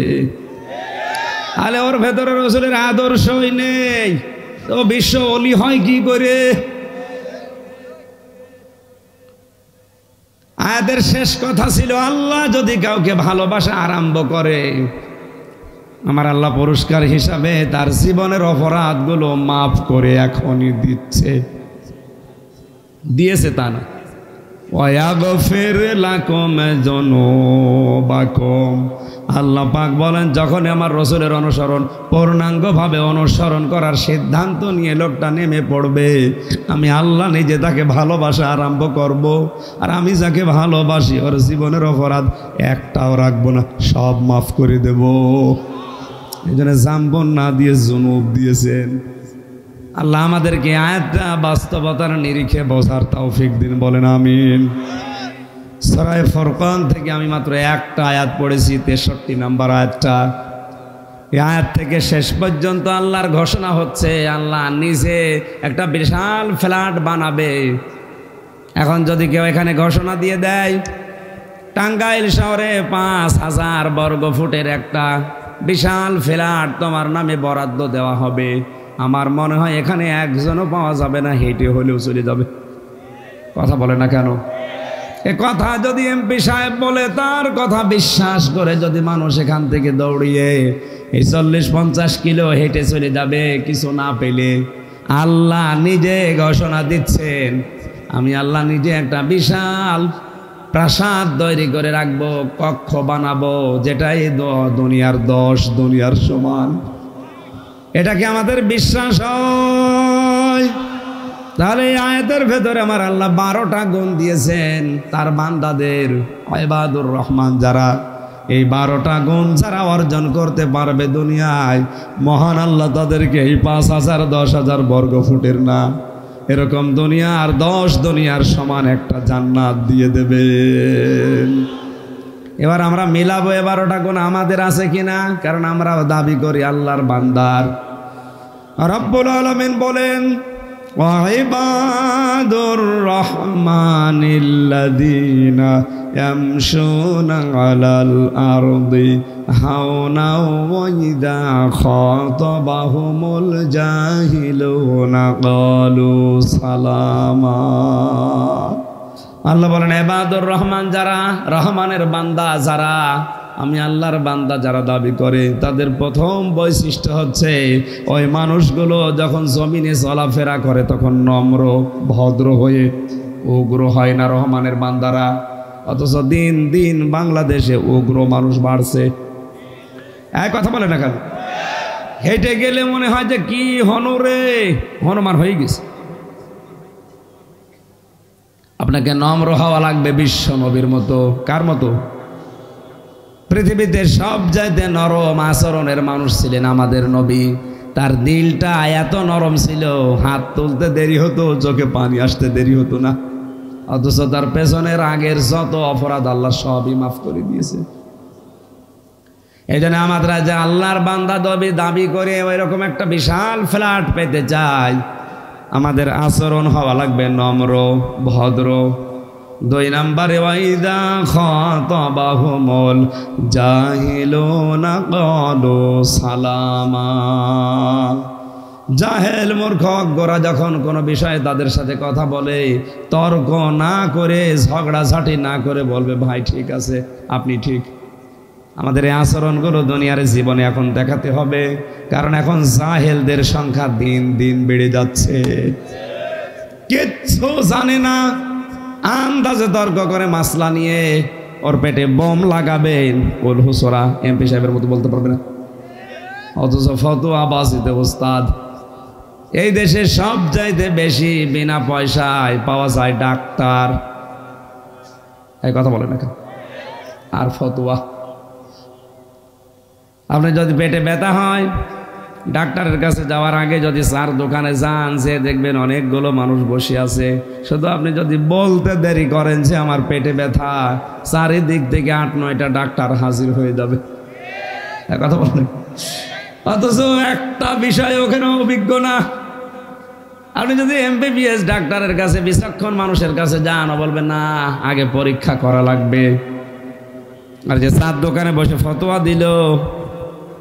আলে ওর ভেতরে রসুলের আদর্শই নেই, তো বিশ্ব অলি হয় কি করে? আয়াতের শেষ কথা ছিল আল্লাহ যদি কাউকে ভালোবাসা আরম্ভ করে, আমার আল্লাহ পুরস্কার হিসাবে তার জীবনের অপরাধগুলো মাফ করে এখনই দিয়েছে তা না। ওয়াগফির লাকুম যুনুবাকুম, আল্লাহ পাক বলেন যখন আমার রসুলের অনুসরণ পূর্ণাঙ্গভাবে অনুসরণ করার সিদ্ধান্ত নিয়ে লোকটা নেমে পড়বে, আমি আল্লাহ নিজে তাকে ভালোবাসা আরম্ভ করব। আর আমি যাকে ভালোবাসি ওর জীবনের অপরাধ একটাও রাখবো না, সব মাফ করে দেব। এই জন্য জাম্বন না দিয়ে জুনুব দিয়েছেন। আল্লাহ আমাদেরকে আয়াতটা বাস্তবতার নিরিখে বোঝার তৌফিক দিন, বলেন আমিন। সূরা ফুরকান থেকে আমি মাত্র একটা আয়াত পড়েছি, 63 নম্বর আয়াতটা। এই আয়াত থেকে শেষ পর্যন্ত আল্লাহর ঘোষণা হচ্ছে আল্লাহ নিজে একটা বিশাল ফ্ল্যাট বানাবে। এখন যদি কেউ এখানে ঘোষণা দিয়ে দেয় টাঙ্গাইল শহরে 5000 বর্গ ফুটের একটা বিশাল ফ্ল্যাট তোমার নামে বরাদ্দ দেওয়া হবে, আমার মনে হয় এখানে একজনও পাওয়া যাবে না, হেঁটে হলেও চলে যাবে। কথা বলে না কেন? এ কথা যদি এমপি সাহেব বলে তার কথা বিশ্বাস করে যদি মানুষ এখান থেকে দৌড়িয়ে এই 40-50 কিলো হেঁটে চলে যাবে কিছু না পেলে, আল্লাহ নিজে ঘোষণা দিচ্ছেন আমি আল্লাহ নিজে একটা বিশাল প্রাসাদ তৈরি করে রাখবো, কক্ষ বানাবো, যেটাই দুনিয়ার 10 দুনিয়ার সমান। এটা কি আমাদের বিশ্বাস হয়? তাহলে এই আয়াতের ভেতরে আমার আল্লাহ 12টা গুণ দিয়েছেন তার বান্দাদের, ইবাদুর রহমান যারা, এই 12টা গুণ যারা অর্জন করতে পারবে দুনিয়ায়, মহান আল্লাহ তাদেরকে এই 5000 10,000 বর্গ ফুটের না, এরকম দুনিয়ার 10 দুনিয়ার সমান একটা জান্নাত দিয়ে দেবেন। এবার আমরা মিলাবো 12টা গুণ আমাদের আছে কিনা, কারণ আমরাও দাবি করি আল্লাহর বান্দার। রব্বুল আলামিন বলেন ওয়াইবাদুর রহমানিল্লাযীনা ইয়ামশুনা আলাল আরদি হাওনা ওয়া ইযা খাতাবাহুমুল জাহিলুনা ক্বালু সালামা। আল্লাহ বলেন ইবাদুর রহমান যারা, রহমানের বান্দা যারা, আমি আল্লাহর বান্দা যারা দাবি করে, তাদের প্রথম বৈশিষ্ট্য হচ্ছে ওই মানুষগুলো যখন জমিনে চলাফেরা করে তখন নম্র ভদ্র হয়ে, উগ্র হয় না রহমানের বান্দারা। অথচ দিন দিন বাংলাদেশে উগ্র মানুষ বাড়ছে। এক কথা বলে না কেন? হেঁটে গেলে মনে হয় যে কি হনুরে, হনুমান হয়ে গেছে। আপনাকে নম্র হওয়া লাগবে বিশ্ব নবীর মতো। কার মতো? পৃথিবীতে সব চাইতে নরম আচরণের মানুষ ছিলেন আমাদের নবী। তার দিলটা এত নরম ছিল, হাত তুলতে দেরি হতো, চোখে পানি আসতে দেরি হতো না। অথচ তার পেছনের আগের যত অপরাধ আল্লাহ সবই মাফ করে দিয়েছে। এই জন্য আমাদের যে আল্লাহর বান্দা দাবি করে ওই রকম একটা বিশাল ফ্ল্যাট পেতে চাই, আমাদের আচরণ হওয়া লাগবে নম্র ভদ্র। 2 নম্বরে ওয়াইদা খাতাবাহুমুল জাহিলুনা ক্বালু সালামা। জাহেল মূর্খ অজ্ঞরা যখন কোনো বিষয়ে তাদের সাথে কথা বলে, তর্ক না করে ঝগড়াঝাটি না করে বলবে ভাই ঠিক আছে, আপনি ঠিক। আমাদের এই আচরণগুলো দুনিয়ার জীবনে এখন দেখাতে হবে, কারণ এখন জাহেলদের সংখ্যা দিন দিন বেড়ে যাচ্ছে। কিচ্ছু জানে না, আন্দাজে তর্ক করে মাসলা নিয়ে ওর পেটে বোম লাগাবেন, ওল হুসরা এমপি সাহেবের মতো বলতে পারবে না, অথচ ফতোয়া বাজিতে ওস্তাদ। এই দেশে সব চাইতে বেশি বিনা পয়সায় পাওয়া যায় ডাক্তার, এই কথা বলে না, আর ফতোয়া। আপনি যদি পেটে ব্যথা হয়, ডাক্তারের কাছে যাওয়ার আগে যদি চার দোকানে যান, যে দেখবেন অনেকগুলো মানুষ বসে আছে। শুধু আপনি যদি বলতে দেরি করেন যে আমার পেটে ব্যথা, চারিদিক থেকে 8-9টা ডাক্তার হাজির হয়ে যাবে, কথা বলেন। অথচ একটা বিষয় ওখানে অভিজ্ঞ না। আপনি যদি MBBS ডাক্তারের কাছে, বিচক্ষণ মানুষের কাছে যান, বলবেন না আগে পরীক্ষা করা লাগবে। আর যে চার দোকানে বসে ফতোয়া দিল,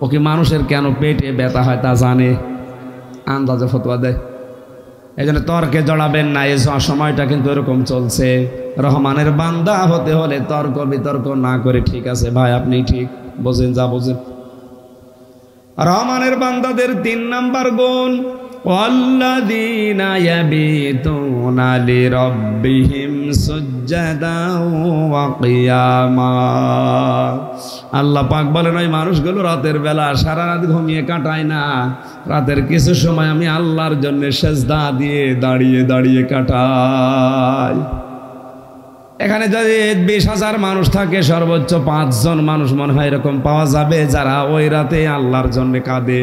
ওকে মানুষের কেন পেটে ব্যথা হয় তা জানে, আন্দাজে ফতোয়া দেয়। এই জন্য তর্কে জড়াবেন না, এই সময়টা কিন্তু এরকম চলছে। রহমানের বান্দা হতে হলে তর্ক বিতর্ক না করে ঠিক আছে ভাই আপনি ঠিক, বোঝেন যা বোঝেন। রহমানের বান্দাদের 3 নাম্বার গুণ, ওয়াল্লাযীনা ইয়াবিতুনা লিরাব্বিহিম সুজদাও ওয়া কিয়ামা। আল্লাহ পাক বলেন ওই মানুষগুলো রাতের বেলা সারা রাত ঘুমিয়ে কাটায় না, রাতের কিছু সময় আমি আল্লাহর জন্য সেজদা দিয়ে দাঁড়িয়ে দাঁড়িয়ে কাটাই। এখানে যদি 20,000 মানুষ থাকে, সর্বোচ্চ 5 জন মানুষ মনে হয় এরকম পাওয়া যাবে যারা ওই রাতে আল্লাহর জন্য কাঁদে।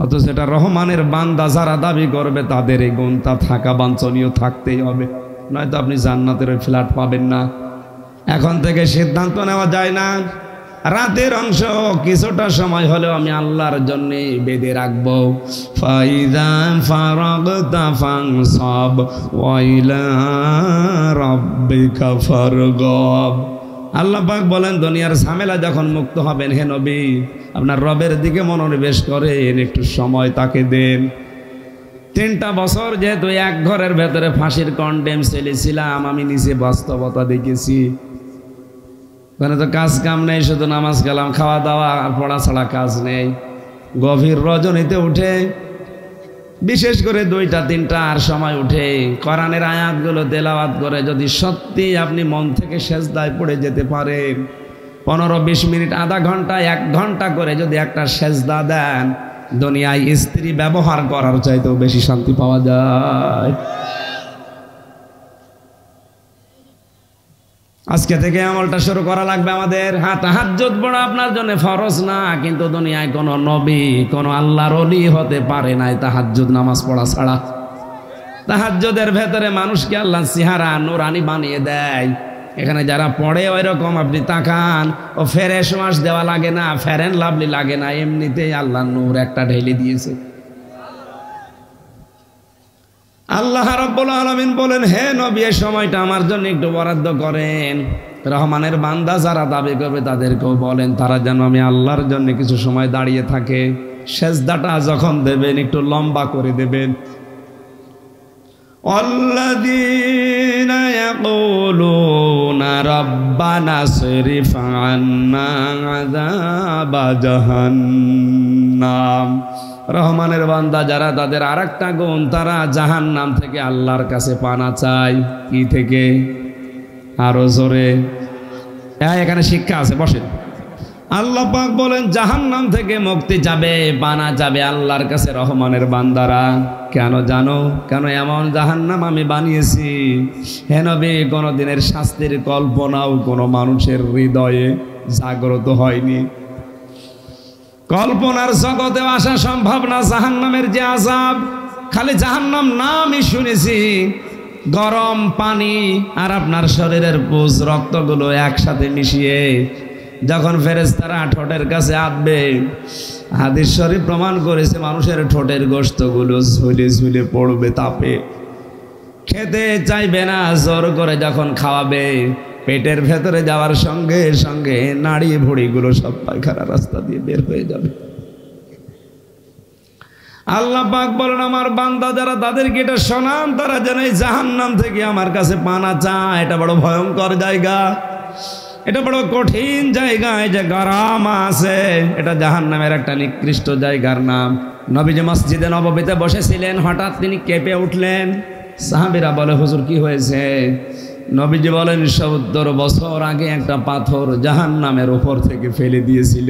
অথচ এটা রহমানের বান্দা যারা দাবি করবে, তাদের এই গুণটা থাকা বাঞ্ছনীয়, থাকতেই হবে, নয়তো আপনি জান্নাতের ওই ফ্ল্যাট পাবেন না। এখন থেকে সিদ্ধান্ত নেওয়া যায় না, রাতের অংশ কিছুটা সময় হলেও আমি আল্লাহর জন্য বেঁধে রাখবো। ফাইযা ফারাগতা ফানসাব ওয়া ইলা রাব্বিকা ফারগাব। আল্লাহ পাক বলেন দুনিয়ার ঝামেলা যখন মুক্ত হবেন, হে নবী আপনার রবের দিকে মনোনিবেশ করেন, একটু সময় তাকে দেন। 3টা বছর যেহেতু এক ঘরের ভেতরে ফাঁসির কন্ডেম ছিলাম, আমি নিজে বাস্তবতা দেখেছি। ওখানে তো কাজ কাম নেই, শুধু নামাজ কালাম, খাওয়া দাওয়া আর পড়া ছাড়া কাজ নেই। গভীর রজনীতে উঠে, বিশেষ করে 2টা-3টার সময় উঠে কোরআনের আয়াতগুলো তেলাওয়াত করে যদি সত্যি আপনি মন থেকে সেজদায় পড়ে যেতে পারেন, 15-20 মিনিট, আধা ঘন্টা, 1 ঘন্টা করে যদি একটা সেজদা দেন, দুনিয়ায় স্ত্রী ব্যবহার করার চাইতেও বেশি শান্তি পাওয়া যায়। আজকে থেকে আমলটা শুরু করা লাগবে আমাদের। হ্যাঁ, তাহাজ্জুদ বড় আপনার জন্য ফরজ না, কিন্তু দুনিয়ায় কোনো নবী, কোনো আল্লাহর ওলি হতে পারে নাই তাহাজ্জুদ নামাজ পড়া ছাড়া। তাহাজ্জুদের ভেতরে মানুষকে আল্লাহ চেহারা নূরানি বানিয়ে দেয়। এখানে যারা পড়ে ওই রকম আপনি তাকান, ও ফ্রেশ ওয়াশ দেওয়া লাগে না, ফেয়ার এন্ড লাভলি লাগে না, এমনিতেই আল্লাহ নূর একটা ঢেলে দিয়েছে। আল্লাহ রাব্বুল আলামিন বলেন, হে নবী এই সময়টা আমার জন্য একটু বরাদ্দ করেন। রহমানের বান্দা যারা দাবি করবে তাদেরকেও বলেন তারা যেন আমি আল্লাহর জন্য কিছু সময় দাঁড়িয়ে থাকে। সেজদাটা যখন দেবেন একটু লম্বা করে দেবেন। আল্লাযীনা ইয়াকুলুনা রাব্বানা সরিফ আন্না আযাবা জাহান্নাম। রহমানের বান্দা যারা, তাদের আরেকটা গুণ, তারা জাহান্নাম থেকে আল্লাহর কাছে পানা চায়। কি থেকে? আরো জোরে। এখানে শিক্ষা আছে, বসেন। আল্লাহ পাক বলেন জাহান্নাম থেকে মুক্তি যাবে, পানা যাবে আল্লাহর কাছে রহমানের বান্দারা। কেন জানো? কেন এমন জাহান্নাম আমি বানিয়েছি, হে নবী কোনদিনের শাস্তির কল্পনাও কোনো মানুষের হৃদয়ে জাগ্রত হয়নি। কল্পনার জগতে আসা সম্ভব না জাহান্নামের যে আযাব। খালি জাহান্নাম নামই শুনেছি, গরম পানি আর আপনার শরীরের পুষ রক্তগুলো একসাথে মিশিয়ে যখন ফেরেশতারা ঠোঁটের কাছে আঁটবে, হাদিস শরীফ প্রমাণ করেছে মানুষের ঠোঁটের গোশতগুলো ঝুলে ঝুলে পড়বে তাপে, খেতে চাইবে না। জোর করে যখন খাওয়াবে, পেটের ভেতরে যাওয়ার সঙ্গে সঙ্গে নাড়ি ভুঁড়িগুলো সব পায়খানা রাস্তা দিয়ে বের হয়ে যাবে। আল্লাহ পাক বলেন, আমার বান্দা যারা তাদেরকে এটা শোনান, তারা যেন এই জাহান্নাম থেকে আমার কাছে পানা চায়। এটা বড় ভয়ঙ্কর জায়গা, এটা বড় কঠিন জায়গা। এই যে গরম আছে, এটা জাহান্নামের একটা নিকৃষ্ট জায়গার নাম। নবীজি মসজিদে নববীতে বসেছিলেন, হঠাৎ তিনি কেঁপে উঠলেন। সাহাবীরা বলে, হুজুর কি হয়েছে? নবীজি বলেন, 70 বছর আগে একটা পাথর জাহান্নামের উপর থেকে ফেলে দিয়েছিল,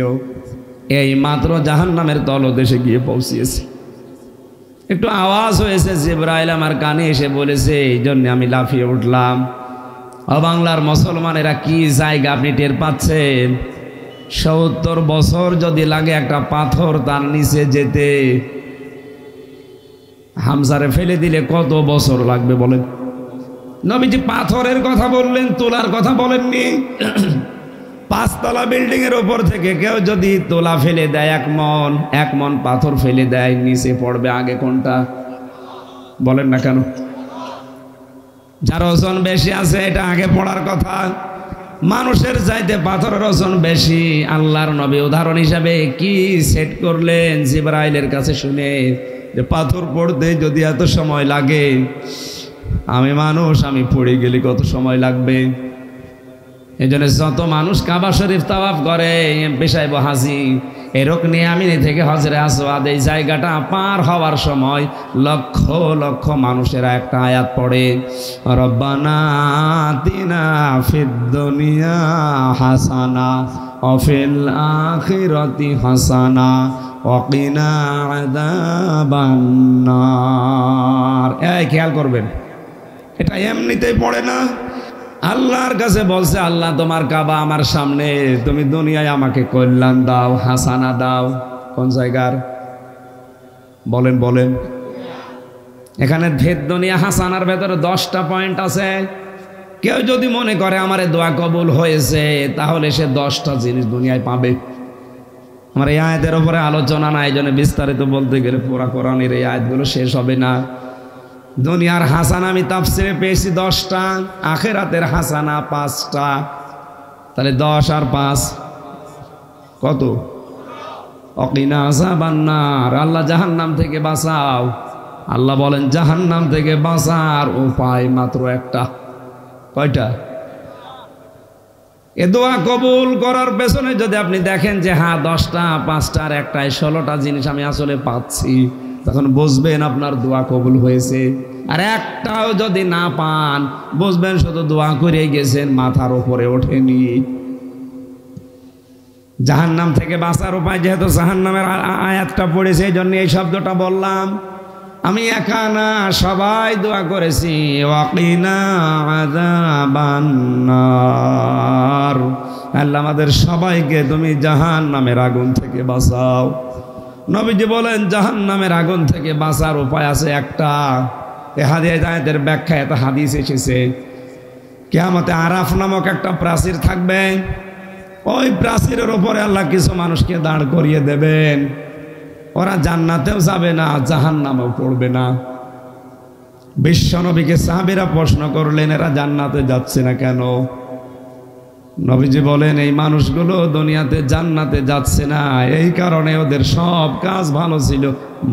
এই মাত্র জাহান্নামের তলদেশে গিয়ে পৌঁছিয়েছে। একটু আওয়াজ হয়েছে, জিবরাইল আমার কানে এসে বলেছে, এই জন্য আমি লাফিয়ে উঠলাম। বাংলার মুসলমানেরা কি জায়গা আপনি টের পাচ্ছেন? 70 বছর যদি লাগে একটা পাথর তার নিচে যেতে, হামজারে ফেলে দিলে কত বছর লাগবে বলেন? নবীজি পাথরের কথা বললেন, তোলার কথা বলেননি। 5 তলা বিল্ডিং এর উপর থেকে কেউ যদি তোলা ফেলে দেয়, 1 মন পাথর ফেলে দেয়, নিচে পড়বে আগে কোনটা বলেন না কেন? যার ওজন বেশি আছে এটা আগে পড়ার কথা। মানুষের চাইতে পাথরের ওজন বেশি। আল্লাহর নবী উদাহরণ হিসাবে কি সেট করলেন জিবরাইলের কাছে শুনে, যে পাথর পড়তে যদি এত সময় লাগে, আমি মানুষ, আমি পড়ে গেলে কত সময় লাগবে? এই জন্য যত মানুষ কাবা শরীফ তাওয়াফ করে, পেশাইব হাজি, এরক নিয়ে আমিনি থেকে হজরে আসওয়াদ এই জায়গাটা পার হওয়ার সময় লক্ষ লক্ষ মানুষেরা একটা আয়াত পড়ে, রব্বানা আতিনা ফিদ দুনিয়া হাসানা ওয়া ফিল আখিরাতি হাসানা ওয়া কিনা আযাবান নার। এই খেয়াল করবেন, এটা এমনিতেই পড়ে না। আল্লাহর কাছে বলছে, আল্লাহ তোমার কাবা আমার সামনে, তুমি দুনিয়ায় আমাকে কল্যাণ দাও, হাসানা দাও। কোন জায়গার বলেন বলেন? এখানে ভেদ দুনিয়া হাসানার ভেতরে 10টা পয়েন্ট আছে। কেউ যদি মনে করে আমার দোয়া কবুল হয়েছে, তাহলে সে 10টা জিনিস দুনিয়ায় পাবে। আমার এই আয়াতের উপরে আলোচনা না, এই জন্য বিস্তারিত বলতে গেলে পুরা কোরআনের এই আয়াতগুলো শেষ হবে না। দুনিয়ার হাসানা আমি তাফসিরে পেয়েছি 10টা, আখিরাতের হাসানা 5টা। তাহলে 10 আর 5 কত? ওয়াকিনা আযাবান নার, আল্লাহ জাহান্নাম থেকে বাঁচাও। আল্লাহ বলেন জাহান্নাম থেকে বাঁচার উপায় মাত্র একটা। কয়টা? এ দোয়া কবুল করার পেছনে যদি আপনি দেখেন যে হ্যাঁ 10টা, 5টা আর 1টায় 16টা জিনিস আমি আসলে পাচ্ছি, তখন বুঝবেন আপনার দোয়া কবুল হয়েছে। আর একটাও যদি না পান, বুঝবেন শুধু দোয়া করে গেছেন, মাথার উপরে ওঠেনি। জাহান্নাম থেকে বাঁচার উপায়, যেহেতু জাহান্নামের আয়াতটা পড়েছে, এই জন্য এই শব্দটা বললাম। আমি একা না, সবাই দোয়া করেছি, ওয়াকিনা আযাবান নার, আল্লাহ আমাদের সবাইকে তুমি জাহান্নামের আগুন থেকে বাঁচাও। নবীজি বলেন জাহান্নামের আগুন থেকে বাঁচার উপায় আছে একটা। এই হাদিসের ব্যাখ্যায় একটা হাদিস এসেছে, কিয়ামতে আরাফ নামক একটা প্রাচীর থাকবে। ওই প্রাচীরের উপরে আল্লাহ কিছু মানুষকে দাঁড় করিয়ে দেবেন। ওরা জান্নাতেও যাবে না, জাহান্নামেও পড়বে না। বিশ্বনবীকে সাহাবীরা প্রশ্ন করলেন, এরা জান্নাতে যাচ্ছে না কেন? নবীজি বলেন, এই মানুষগুলো দুনিয়াতে জান্নাতে যাচ্ছে না এই কারণে ওদের সব কাজ ভালো ছিল,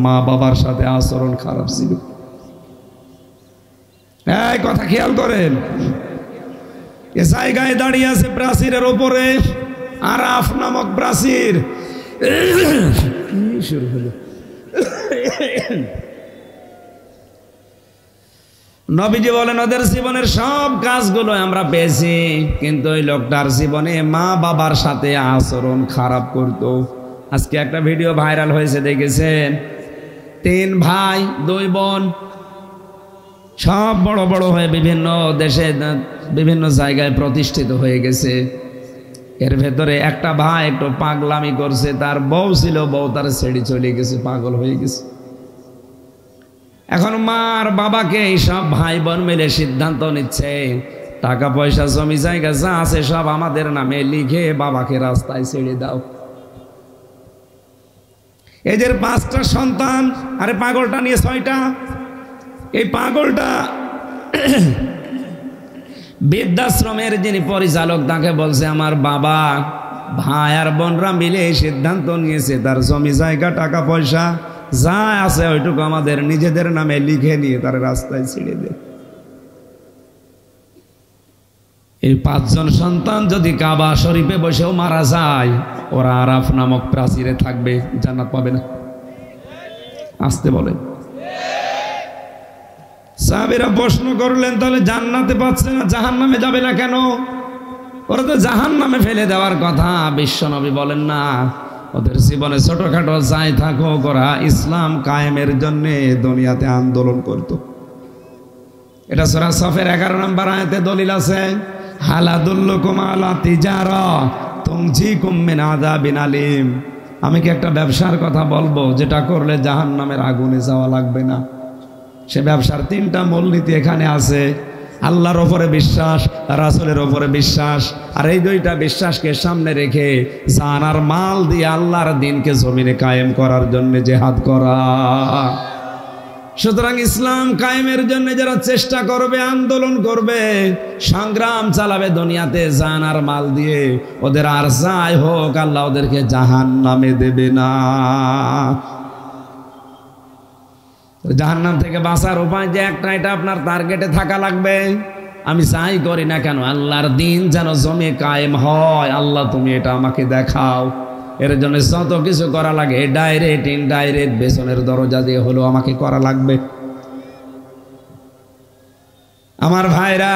মা বাবার সাথে আচরণ খারাপ ছিল। এই কথা খেয়াল করেন। এ জায়গায় দাঁড়িয়ে আছে প্রাচীরের উপরে, আরাফ নামক প্রাচীর। শুরু হলো। নবীজি বলেন ওদের জীবনের সব কাজগুলো আমরা পেয়েছি, কিন্তু ওই লোকটার জীবনে মা বাবার সাথে আচরণ খারাপ করত। আজকে একটা ভিডিও ভাইরাল হয়েছে, দেখেছেন? 3 ভাই 2 বোন, সব বড় বড় হয়ে বিভিন্ন দেশে বিভিন্ন জায়গায় প্রতিষ্ঠিত হয়ে গেছে। এর ভেতরে একটা ভাই একটু পাগলামি করছে, তার বউ ছিল, বউ তার ছেড়ে চলে গেছে, পাগল হয়ে গেছে। এখন মার বাবাকে সব ভাই বোন মিলে সিদ্ধান্ত নিচ্ছে টাকা পয়সা জমি জায়গা যা আছে সব আমাদের নামে লিখে বাবাকে রাস্তায় ছেড়ে দাও। এদের 5টা সন্তান, আরে পাগলটা নিয়ে 6টা। এই পাগলটা বৃদ্ধাশ্রমের যিনি পরিচালক তাকে বলছে আমার বাবা ভাই আর বোনরা মিলে সিদ্ধান্ত নিয়েছে তার জমি জায়গা টাকা পয়সা যা আছে ওইটুকু আমাদের নিজেদের নামে লিখে নিয়ে তার রাস্তায় ছেড়ে দে। এই 5 জন সন্তান যদি কাবা শরীফে বসেও মারা যায় ওরা আরাফ নামক প্রাচীরে থাকবে, জান্নাত পাবে না। আসতে বলেন। সাহাবীরা প্রশ্ন করলেন তাহলে জান্নাতে পাচ্ছে না জাহান্নামে যাবে না কেন? ওরা তো জাহান্নামে ফেলে দেওয়ার কথা। বিশ্বনবী বলেন না, ওদের জীবনে ছোটখাটো যাই থাকুক ওরা ইসলাম কায়েমের জন্য দুনিয়াতে আন্দোলন করত। এটা সূরা সফের 11 নম্বর আয়াতে দলিল আছে, হালাদুল্লুকুম আলা তিজারা তুনজিকুম মিন আযাবিন আলিম। আমি কি একটা ব্যবসার কথা বলবো যেটা করলে জাহান্নামের আগুনে যাওয়া লাগবে না? সে ব্যবসার 3টা মূলনীতি এখানে আছে, আল্লাহর ওপরে বিশ্বাস, রাসূলের ওপরে বিশ্বাস, আর এই 2টা বিশ্বাসকে সামনে রেখে জান আর মাল দিয়ে আল্লাহর দ্বীনকে জমিনে কায়েম করার জন্য জিহাদ করা। সুতরাং ইসলাম কায়েমের জন্য যারা চেষ্টা করবে, আন্দোলন করবে, সংগ্রাম চালাবে দুনিয়াতে জান আর মাল দিয়ে, ওদের আর যাই হোক আল্লাহ ওদেরকে জাহান্নামে দেবে না। জাহান্নাম থেকে বাঁচার উপায় যে একটা, এটা আপনার টার্গেটে থাকা লাগবে। আমি চাই করি না কেন আল্লাহর দ্বীন যেন জমে কায়েম হয়, আল্লাহ তুমি এটা আমাকে দেখাও। এর জন্য যত কিছু করা লাগে ডাইরেক্ট ইনডাইরেক্ট পেছনের দরজা দিয়ে হলো আমাকে করা লাগবে। আমার ভাইরা,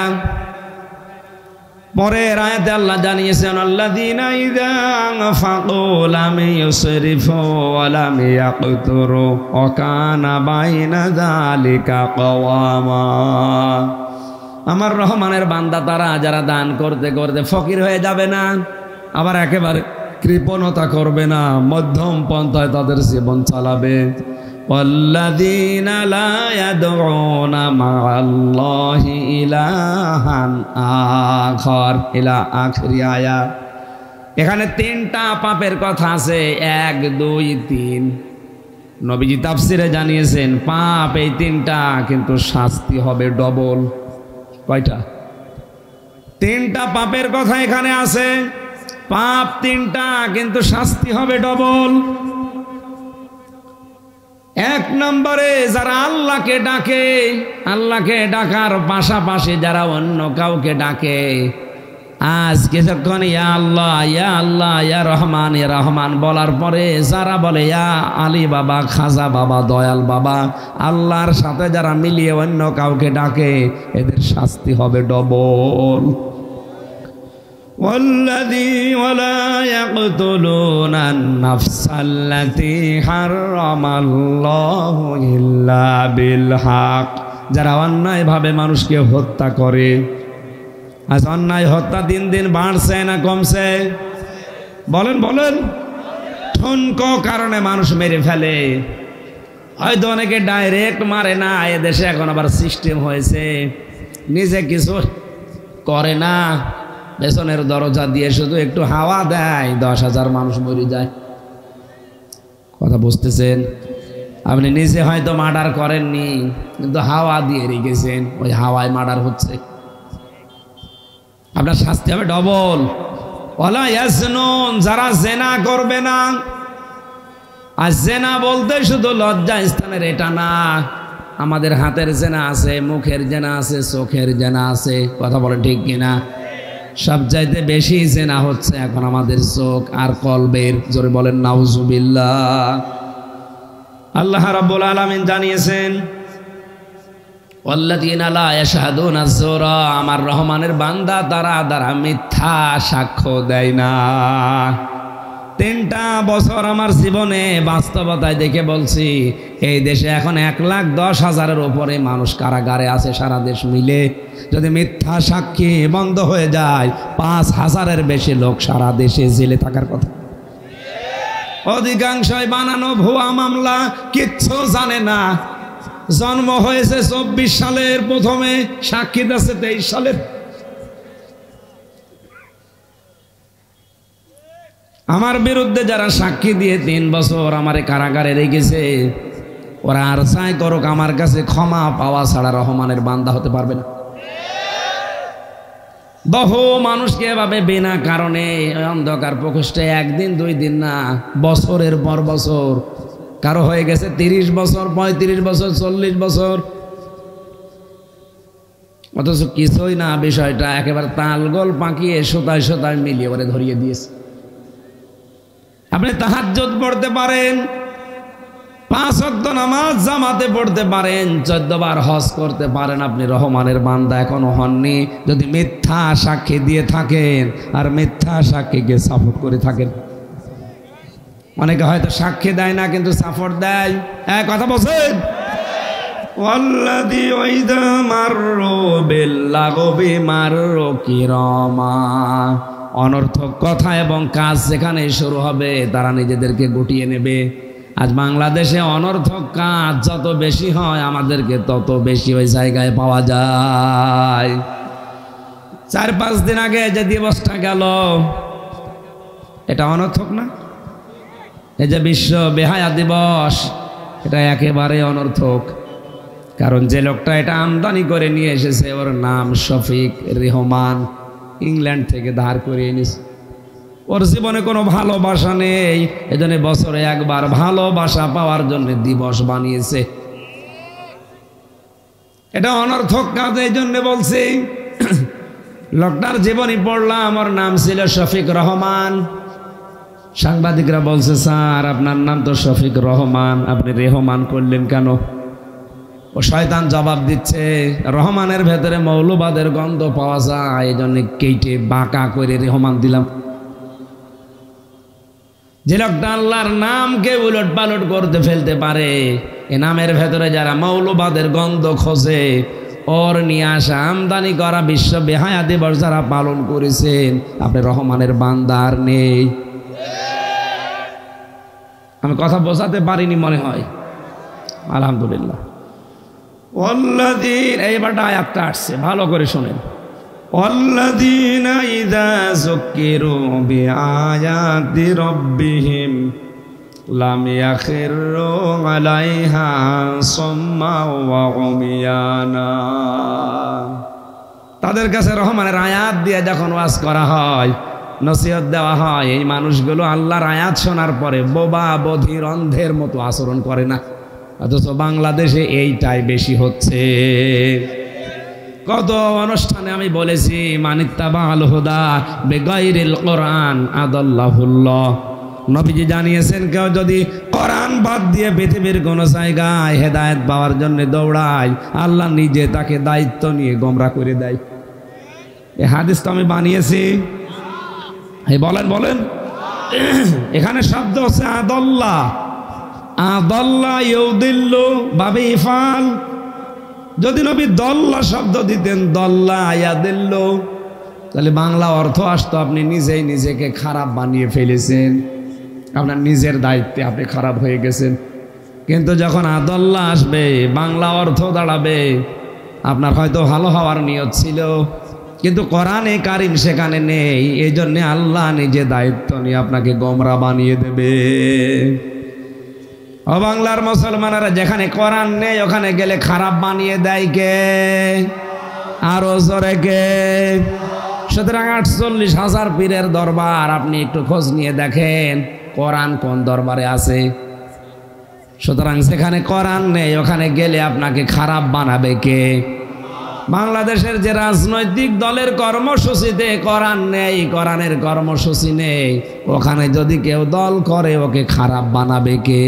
পরের আয়াতে আল্লাহ জানিয়েছেন আল্লাযীনা ইযা আনফাকু লাম ইউসরিফু ওয়া লাম ইয়াকতুরু ওয়া কানা বাইনা যালিকা কওয়ামা। আমার রহমানের বান্দা তারা যারা দান করতে করতে ফকির হয়ে যাবে না, আবার একেবারে কৃপণতা করবে না, মধ্যম পন্থায় তাদের জীবন চালাবে। ওয়াল্লাযীনা লা ইয়াদউনা মা'আল্লাহি ইলাহান আখার ইলা আখিরি আয়াত। এখানে 3টা পাপের কথা আছে, 1 2 3। নবীজি তাফসিরে জানিয়েছেন পাপ এই 3টা, কিন্তু শাস্তি হবে ডবল। কয়টা? 3টা পাপের কথা এখানে আছে, পাপ 3টা কিন্তু শাস্তি হবে ডবল। 1 নম্বরে যারা আল্লাহকে ডাকে, আল্লাহকে ডাকার পাশাপাশি যারা অন্য কাউকে ডাকে, আজ কিছুক্ষণ ইয়া আল্লাহ ইয়া আল্লাহ ইয়া রহমান ইয়া রহমান বলার পরে যারা বলে ইয়া আলী বাবা, খাজা বাবা, দয়াল বাবা, আল্লাহর সাথে যারা মিলিয়ে অন্য কাউকে ডাকে, এদের শাস্তি হবে ডবল। والذي ولا يقتلون النفس التي حرم الله إلا بالحق। যারা অন্যায় ভাবে মানুষকে হত্যা করে, আজ অন্যায় হত্যা দিন দিন বাড়ছে না কমছে? বলেন বলেন। ঠুনকো কারণে মানুষ মেরে ফেলে, হয়তো অনেকে ডাইরেক্ট মারে না। এদেশে এখন আবার সিস্টেম হয়েছে, নিজে কিছু করে না, পেছনের দরজা দিয়ে শুধু একটু হাওয়া দেয়, 10,000 মানুষ মরে যায়। কথা বুঝতেছেন? আপনি নিজে হয়তো মার্ডার করেননি, কিন্তু হাওয়া দিয়ে রেখেছেন, ওই হাওয়ায় মার্ডার হচ্ছে। আপনার শাস্তি হবে ডবল। ওয়ালা ইয়াজনুন, যারা জেনা করবে না। আর জেনা বলতে শুধু লজ্জা স্থানের এটা না, আমাদের হাতের জেনা আছে, মুখের জেনা আছে, চোখের জেনা আছে। কথা বলেন ঠিক কিনা? সব চাইতে বেশি জেনা হচ্ছে এখন আমাদের চোখ আর কলবের। জোরে বলেন নাউজুবিল্লাহ। আল্লাহ রাব্বুল আলামিন জানিয়েছেন ওয়াল্লাযীনা লা ইয়াশহাদুনা যুরা, আমার রহমানের বান্দা তারা মিথ্যা সাক্ষ্য দেয় না। 3টা বছর আমার জীবনে বাস্তবতায় দেখে বলছি, এই দেশে এখন 1,10,000-এর উপরে মানুষ কারাগারে আছে সারা দেশ মিলে। যদি মিথ্যা সাক্ষী বন্ধ হয়ে যায়, 5,000-এর বেশি লোক সারা দেশে জেলে থাকার কথা। অধিকাংশই বানানো ভুয়া মামলা, কিচ্ছু জানে না। জন্ম হয়েছে 24 সালের, প্রথমে সাক্ষী আছে 23 সালের। আমার বিরুদ্ধে যারা সাক্ষী দিয়ে 3 বছর আমারে কারাগারে রেখেছে, ওরা আর চাই করুক, আমার কাছে ক্ষমা পাওয়া ছাড়া রহমানের বান্দা হতে পারবে না। বহু মানুষকে এভাবে বিনা কারণে অন্ধকার প্রকোষ্ঠে 1 দিন 2 দিন না, বছরের পর বছর, কারো হয়ে গেছে 30 বছর, 35 বছর, 40 বছর, অথচ কিছুই না, বিষয়টা একেবারে তালগোল পাকিয়ে সোতায় সোতায় মিলিয়ে ওরে ধরিয়ে দিয়েছে। আপনি তাহাজ্জুদ পড়তে পারেন, 5 ওয়াক্ত নামাজ জামাতে পড়তে পারেন, 14 বার হজ করতে পারেন, আপনি রহমানের বান্দা এখনো হননি যদি মিথ্যা সাক্ষী দিয়ে থাকেন আর মিথ্যা সাক্ষীকে সাপোর্ট করে থাকেন। অনেকে হয়তো সাক্ষী দেয় না কিন্তু সাপোর্ট দেয়। কথা বলছেন, ওয়াল্লাযী ওয়াইদা মাররু বিল্লাগবি মাররু কিরামা। অনর্থক কথা এবং কাজ যেখানে শুরু হবে তারা নিজেদেরকে গুটিয়ে নেবে। আজ বাংলাদেশে অনর্থক কাজ যত বেশি হয় আমাদেরকে তত বেশি ওই জায়গায় পাওয়া যায়। 4-5 দিন আগে যে দিবসটা গেল, এটা অনর্থক না? এই যে বিশ্ব বেহায়া দিবস, এটা একেবারে অনর্থক। কারণ যে লোকটা এটা আমদানি করে নিয়ে এসেছে ওর নাম শফিক রেহমান, ইংল্যান্ড থেকে ধার করে এনেছে। ওর জীবনে কোনো ভালোবাসা নেই, এজন্য বছরে একবার ভালোবাসা পাওয়ার জন্য দিবস বানিয়েছে। এটা অনর্থক কাজ, এই জন্য বলছি। লোকটার জীবনী পড়লাম, ওর নাম ছিল শফিক রহমান। সাংবাদিকরা বলছে, স্যার আপনার নাম তো শফিক রহমান, আপনি রেহমান করলেন কেন? ও শয়তান জবাব দিচ্ছে, রহমানের ভেতরে মৌলবাদের গন্ধ পাওয়া যায়, এই জন্য কেটে বাঁকা করে রেহমান দিলাম। যে লোকটা আল্লাহর নামকে উলট পালট করতে ফেলতে পারে, এ নামের ভেতরে যারা মৌলবাদের গন্ধ খোঁজে, ওর নিয়ে আসা আমদানি করা বিশ্ব বেহায়া দিবস যারা পালন করেছেন, আপনি রহমানের বান্দার নেই। আমি কথা বোঝাতে পারিনি মনে হয়, আলহামদুলিল্লাহ। এইবারটা আয়াতটা আসছে, ভালো করে শোনেন। ওয়াল্লাযীনা ইযা যুক্কিরু বিআয়াতি রাব্বিহিম লাম ইয়াখিরু আলাইহা সাম্মা ওয়া উমিয়ানা। তাদের কাছে রহমানের আয়াত দিয়ে যখন ওয়াজ করা হয়, নসিহত দেওয়া হয়, এই মানুষগুলো আল্লাহর আয়াত শোনার পরে বোবা বধির অন্ধের মতো আচরণ করে না। অথচ বাংলাদেশে এইটাই বেশি হচ্ছে। কত অনুষ্ঠানে আমি বলেছি, মানিত্তাবা আল হুদা বেগাইরিল কোরআন আদাল্লাহুল্লাহ। নবীজি জানিয়েছেন, কেউ যদি কোরআন বাদ দিয়ে পৃথিবীর কোনো জায়গায় হেদায়েত পাওয়ার জন্য দৌড়ায়, আল্লাহ নিজে তাকে দায়িত্ব নিয়ে গোমরাহ করে দেয়। এই হাদিস তো আমি বানিয়েছি। বলেন বলেন, এখানে শব্দ হচ্ছে আদাল্লাহ। আদাল্লাহ ইউদিল্লু বাবে ইফাল। যদি নবী দল্লা শব্দ দিতেন, দল্লা ইয়াদিল্লু, তাহলে বাংলা অর্থ আসতো আপনি নিজেই নিজেকে খারাপ বানিয়ে ফেলেছেন, আপনার নিজের দায়িত্বে আপনি খারাপ হয়ে গেছেন। কিন্তু যখন আদাল্লাহ আসবে, বাংলা অর্থ দাঁড়াবে আপনার হয়তো ভালো হওয়ার নিয়ত ছিল, কিন্তু কোরআনে কারিম সেখানে নেই। এই জন্যে আল্লাহ নিজে দায়িত্ব নিয়ে আপনাকে গোমরা বানিয়ে দেবে। ও বাংলার মুসলমানেরা, যেখানে কোরআন নেই ওখানে গেলে খারাপ বানিয়ে দেয় কে? আরো জোরে কে? সুতরাং 48,000 পীরের দরবার, আপনি একটু খোঁজ নিয়ে দেখেন কোরআন কোন দরবারে আছে। সুতরাং যেখানে কোরআন নেই ওখানে গেলে আপনাকে খারাপ বানাবে কে? বাংলাদেশের যে রাজনৈতিক দলের কর্মসূচিতে কোরআন নেই, কোরআনের কর্মসূচি নেই, ওখানে যদি কেউ দল করে ওকে খারাপ বানাবে কে?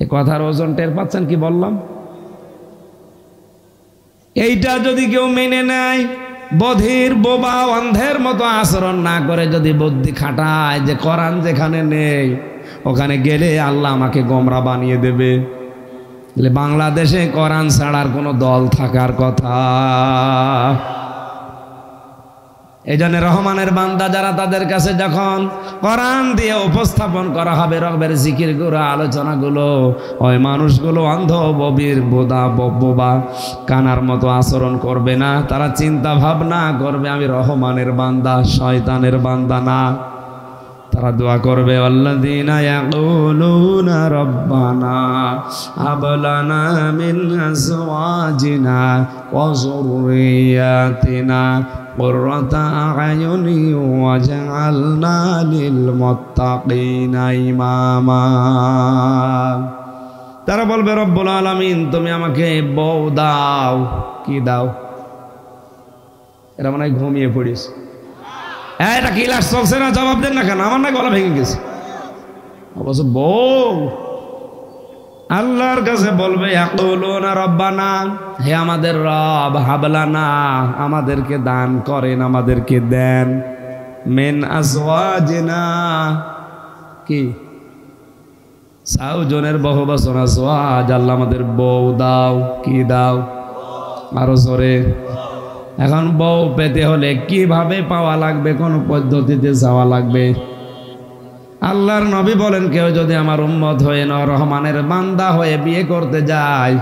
এ কথার ওজন টের পাচ্ছেন কি বললাম? এইটা যদি কেউ মেনে নেয়, বধির বোবা অন্ধের মতো আচরণ না করে যদি বুদ্ধি খাটায় যে কোরআন যেখানে নেই ওখানে গেলে আল্লাহ আমাকে গোমরা বানিয়ে দেবে, বাংলাদেশে কোরআন ছাড়ার কোনো দল থাকার কথা। এই জন্য রহমানের বান্দা যারা, তাদের কাছে যখন কোরআন দিয়ে উপস্থাপন করা হবে রবের জিকিরগুলো, আলোচনাগুলো, ওই মানুষগুলো অন্ধ, ববির, বোদা, বোবা, কানার মতো আচরণ করবে না। তারা চিন্তা ভাবনা করবে আমি রহমানের বান্দা, শয়তানের বান্দা না। তারা দোয়া করবে আল্লাযীনা ইয়াকুলুনা রব্বানা হাব লানা মিন আজওয়াজিনা ওয়া যুররিয়াতিনা কুররাতা আ'য়ুনি ওয়াজআলনা লিল মুত্তাকিনা ইমামা। তারা বলবে রব্বুল আলামিন তুমি আমাকে বউ দাও। কি দাও? এরা মনে হয় ঘুমিয়ে পড়িস। এটা ক্লাস চলছে না, জবাব দেন না কেন? আমার না গলা ভেঙে গেছে। অবশ্য বউ আল্লাহর কাছে বলবে ইয়াকুলুনা রব্বানা, হে আমাদের রব, হাবলানা আমাদেরকে দান করেন, আমাদেরকে দেন, মিন আজওয়াজিনা কি সাউজনের বহু বচন আজওয়াজ, আল্লাহ আমাদের বউ দাও। কি দাও? আরো জোরে। এখন বউ পেতে হলে কিভাবে পাওয়া লাগবে? কোন পদ্ধতিতে যাওয়া লাগবে? আল্লাহর নবী বলেন কেউ যদি আমার উম্মত হয়ে রহমানের বান্দা হয়ে বিয়ে করতে যায়,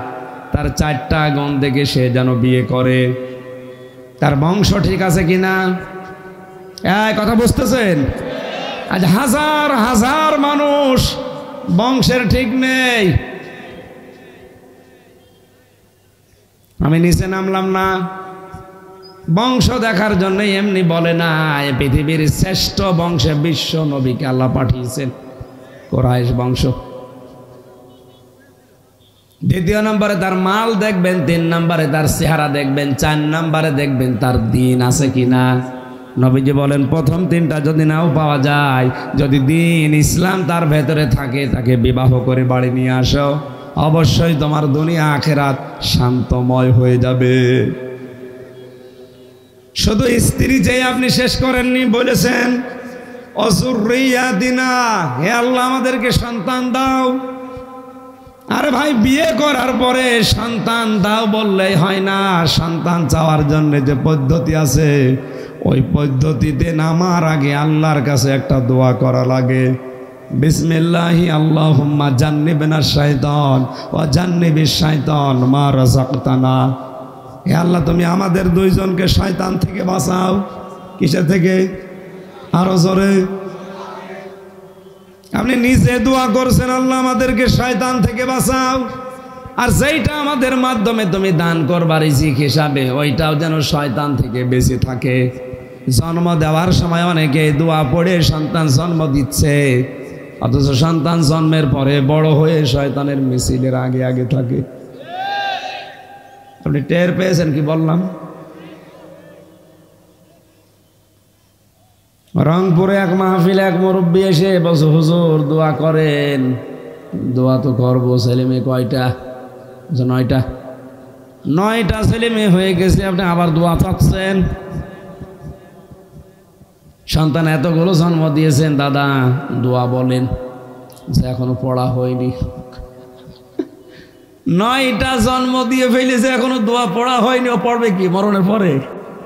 তার 4টা গুণ দেখে সে যেন বিয়ে করে। তার বংশ ঠিক আছে কিনা? এই কথা বুঝতেছেন? আজ হাজার হাজার মানুষ বংশের ঠিক নেই। আমি নিচে নামলাম না বংশ দেখার জন্য, এমনি বলে না। পৃথিবীর শ্রেষ্ঠ বংশে বিশ্ব নবীকে আল্লাহ পাঠিয়েছেন, কুরাইশ বংশ। দ্বিতীয় নম্বরে তার মাল দেখবেন, 3 নম্বরে তার চেহারা দেখবেন, 4 নম্বরে দেখবেন তার দিন আছে কিনা। নবীজি বলেন প্রথম 3টা যদি নাও পাওয়া যায়, যদি দিন ইসলাম তার ভেতরে থাকে, তাকে বিবাহ করে বাড়ি নিয়ে আসো, অবশ্যই তোমার দুনিয়া আখেরাত শান্তময় হয়ে যাবে। শুধু স্ত্রী চেয়ে আপনি শেষ করেননি, বলেছেন অযুররিয়াতিনা, হে আল্লাহ আমাদেরকে সন্তান দাও। আরে ভাই, বিয়ে করার পরে সন্তান দাও বললেই হয় না। সন্তান চাওয়ার জন্য যে পদ্ধতি আছে, ওই পদ্ধতিতে নামার আগে আল্লাহর কাছে একটা দোয়া করা লাগে। বিসমিল্লাহি আল্লাহুম্মা জান্নিবনা শাইতান ওয়া জান্নিবিশ শাইতান মা রাযাকতানা। হে আল্লাহ তুমি আমাদের 2 জনকে শয়তান থেকে বাঁচাও। কিসের থেকে? আরো জোরে। আপনি নিজে দোয়া করছেন আল্লাহ আমাদেরকে শয়তান থেকে বাঁচাও, আর যেইটা আমাদের মাধ্যমে তুমি দান করবার রিজিক হিসাবে, ওইটাও যেন শয়তান থেকে বেঁচে থাকে। জন্ম দেওয়ার সময় অনেকে দোয়া পড়ে সন্তান জন্ম দিচ্ছে, অথচ সন্তান জন্মের পরে বড় হয়ে শয়তানের মিছিলের আগে আগে থাকে। আপনি টের পেয়েছেন কি বললাম? রংপুরে এক মাহফিলে এক মুরব্বী এসে বলছে হুজুর দোয়া করেন। দোয়া তো করবো, ছেলে মেয়ে কয়টা? 9টা। 9টা ছেলে মেয়ে হয়ে গেছে, আপনি আবার দোয়া চাচ্ছেন? সন্তান এতগুলো জন্ম দিয়েছেন দাদা, দোয়া বলেন। যে এখনো পড়া হয়নি। 9টা জন্ম দিয়ে ফেলেছে, এখনো দোয়া পড়া হয়নি। ও পড়বে কি মরণের পরে?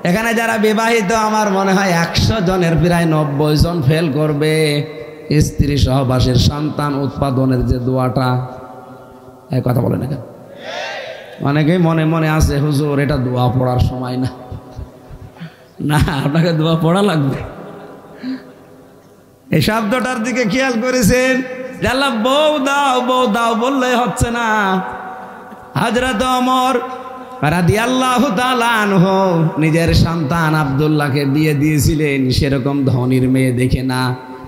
এখানে যারা বিবাহিত, আমার মনে হয় 100 জনের প্রায় 90 জন ফেল করবে স্ত্রী সহবাসের সন্তান উৎপাদনের যে দোয়াটা। এই কথা বলে না কেন? অনেকেই মনে মনে আছে হুজুর এটা দোয়া পড়ার সময় না। না, আপনাকে দোয়া পড়া লাগবে। এই শব্দটার দিকে খেয়াল করেছেন? আল্লাহ বউ দাও, বউ দাও বললে হচ্ছে না। হযরত ওমর রাদিয়াল্লাহু তাআলা আনহু নিজের সন্তান আব্দুল্লাহকে বিয়ে দিয়েছিলেন। সেরকম ধনীর মেয়ে দেখে না,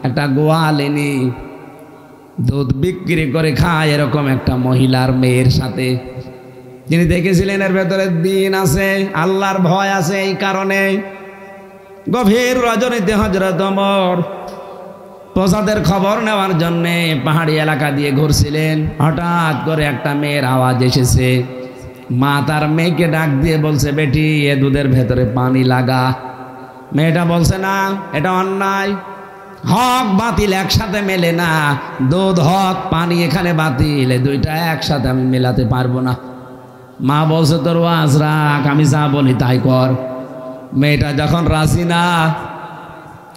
একটা গোয়ালিনী দুধ বিক্রি করে খায় এরকম একটা মহিলার মেয়ের সাথে তিনি দেখেছিলেন এর ভেতরে দিন আছে, আল্লাহর ভয় আছে। এই কারণে গভীর রজনীতে হযরত ওমর প্রসাদের খবর নেওয়ার জন্য পাহাড়ি এলাকা দিয়ে ঘুরছিলেন। হঠাৎ করে একটা মেয়ের আওয়াজ এসেছে। মা তার মেয়েকে ডাক দিয়ে বলছে, বেটি এ দুধের ভেতরে পানি লাগা। মেয়েটা বলছে না, এটা অন্যায়। হক বাতিল একসাথে মেলে না। দুধ হক, পানি এখানে বাতিল, এই দুইটা একসাথে আমি মেলাতে পারবো না। মা বলছে তোর ওয়াজ রাখ, আমি যা বলি তাই কর। মেয়েটা যখন রাজি না,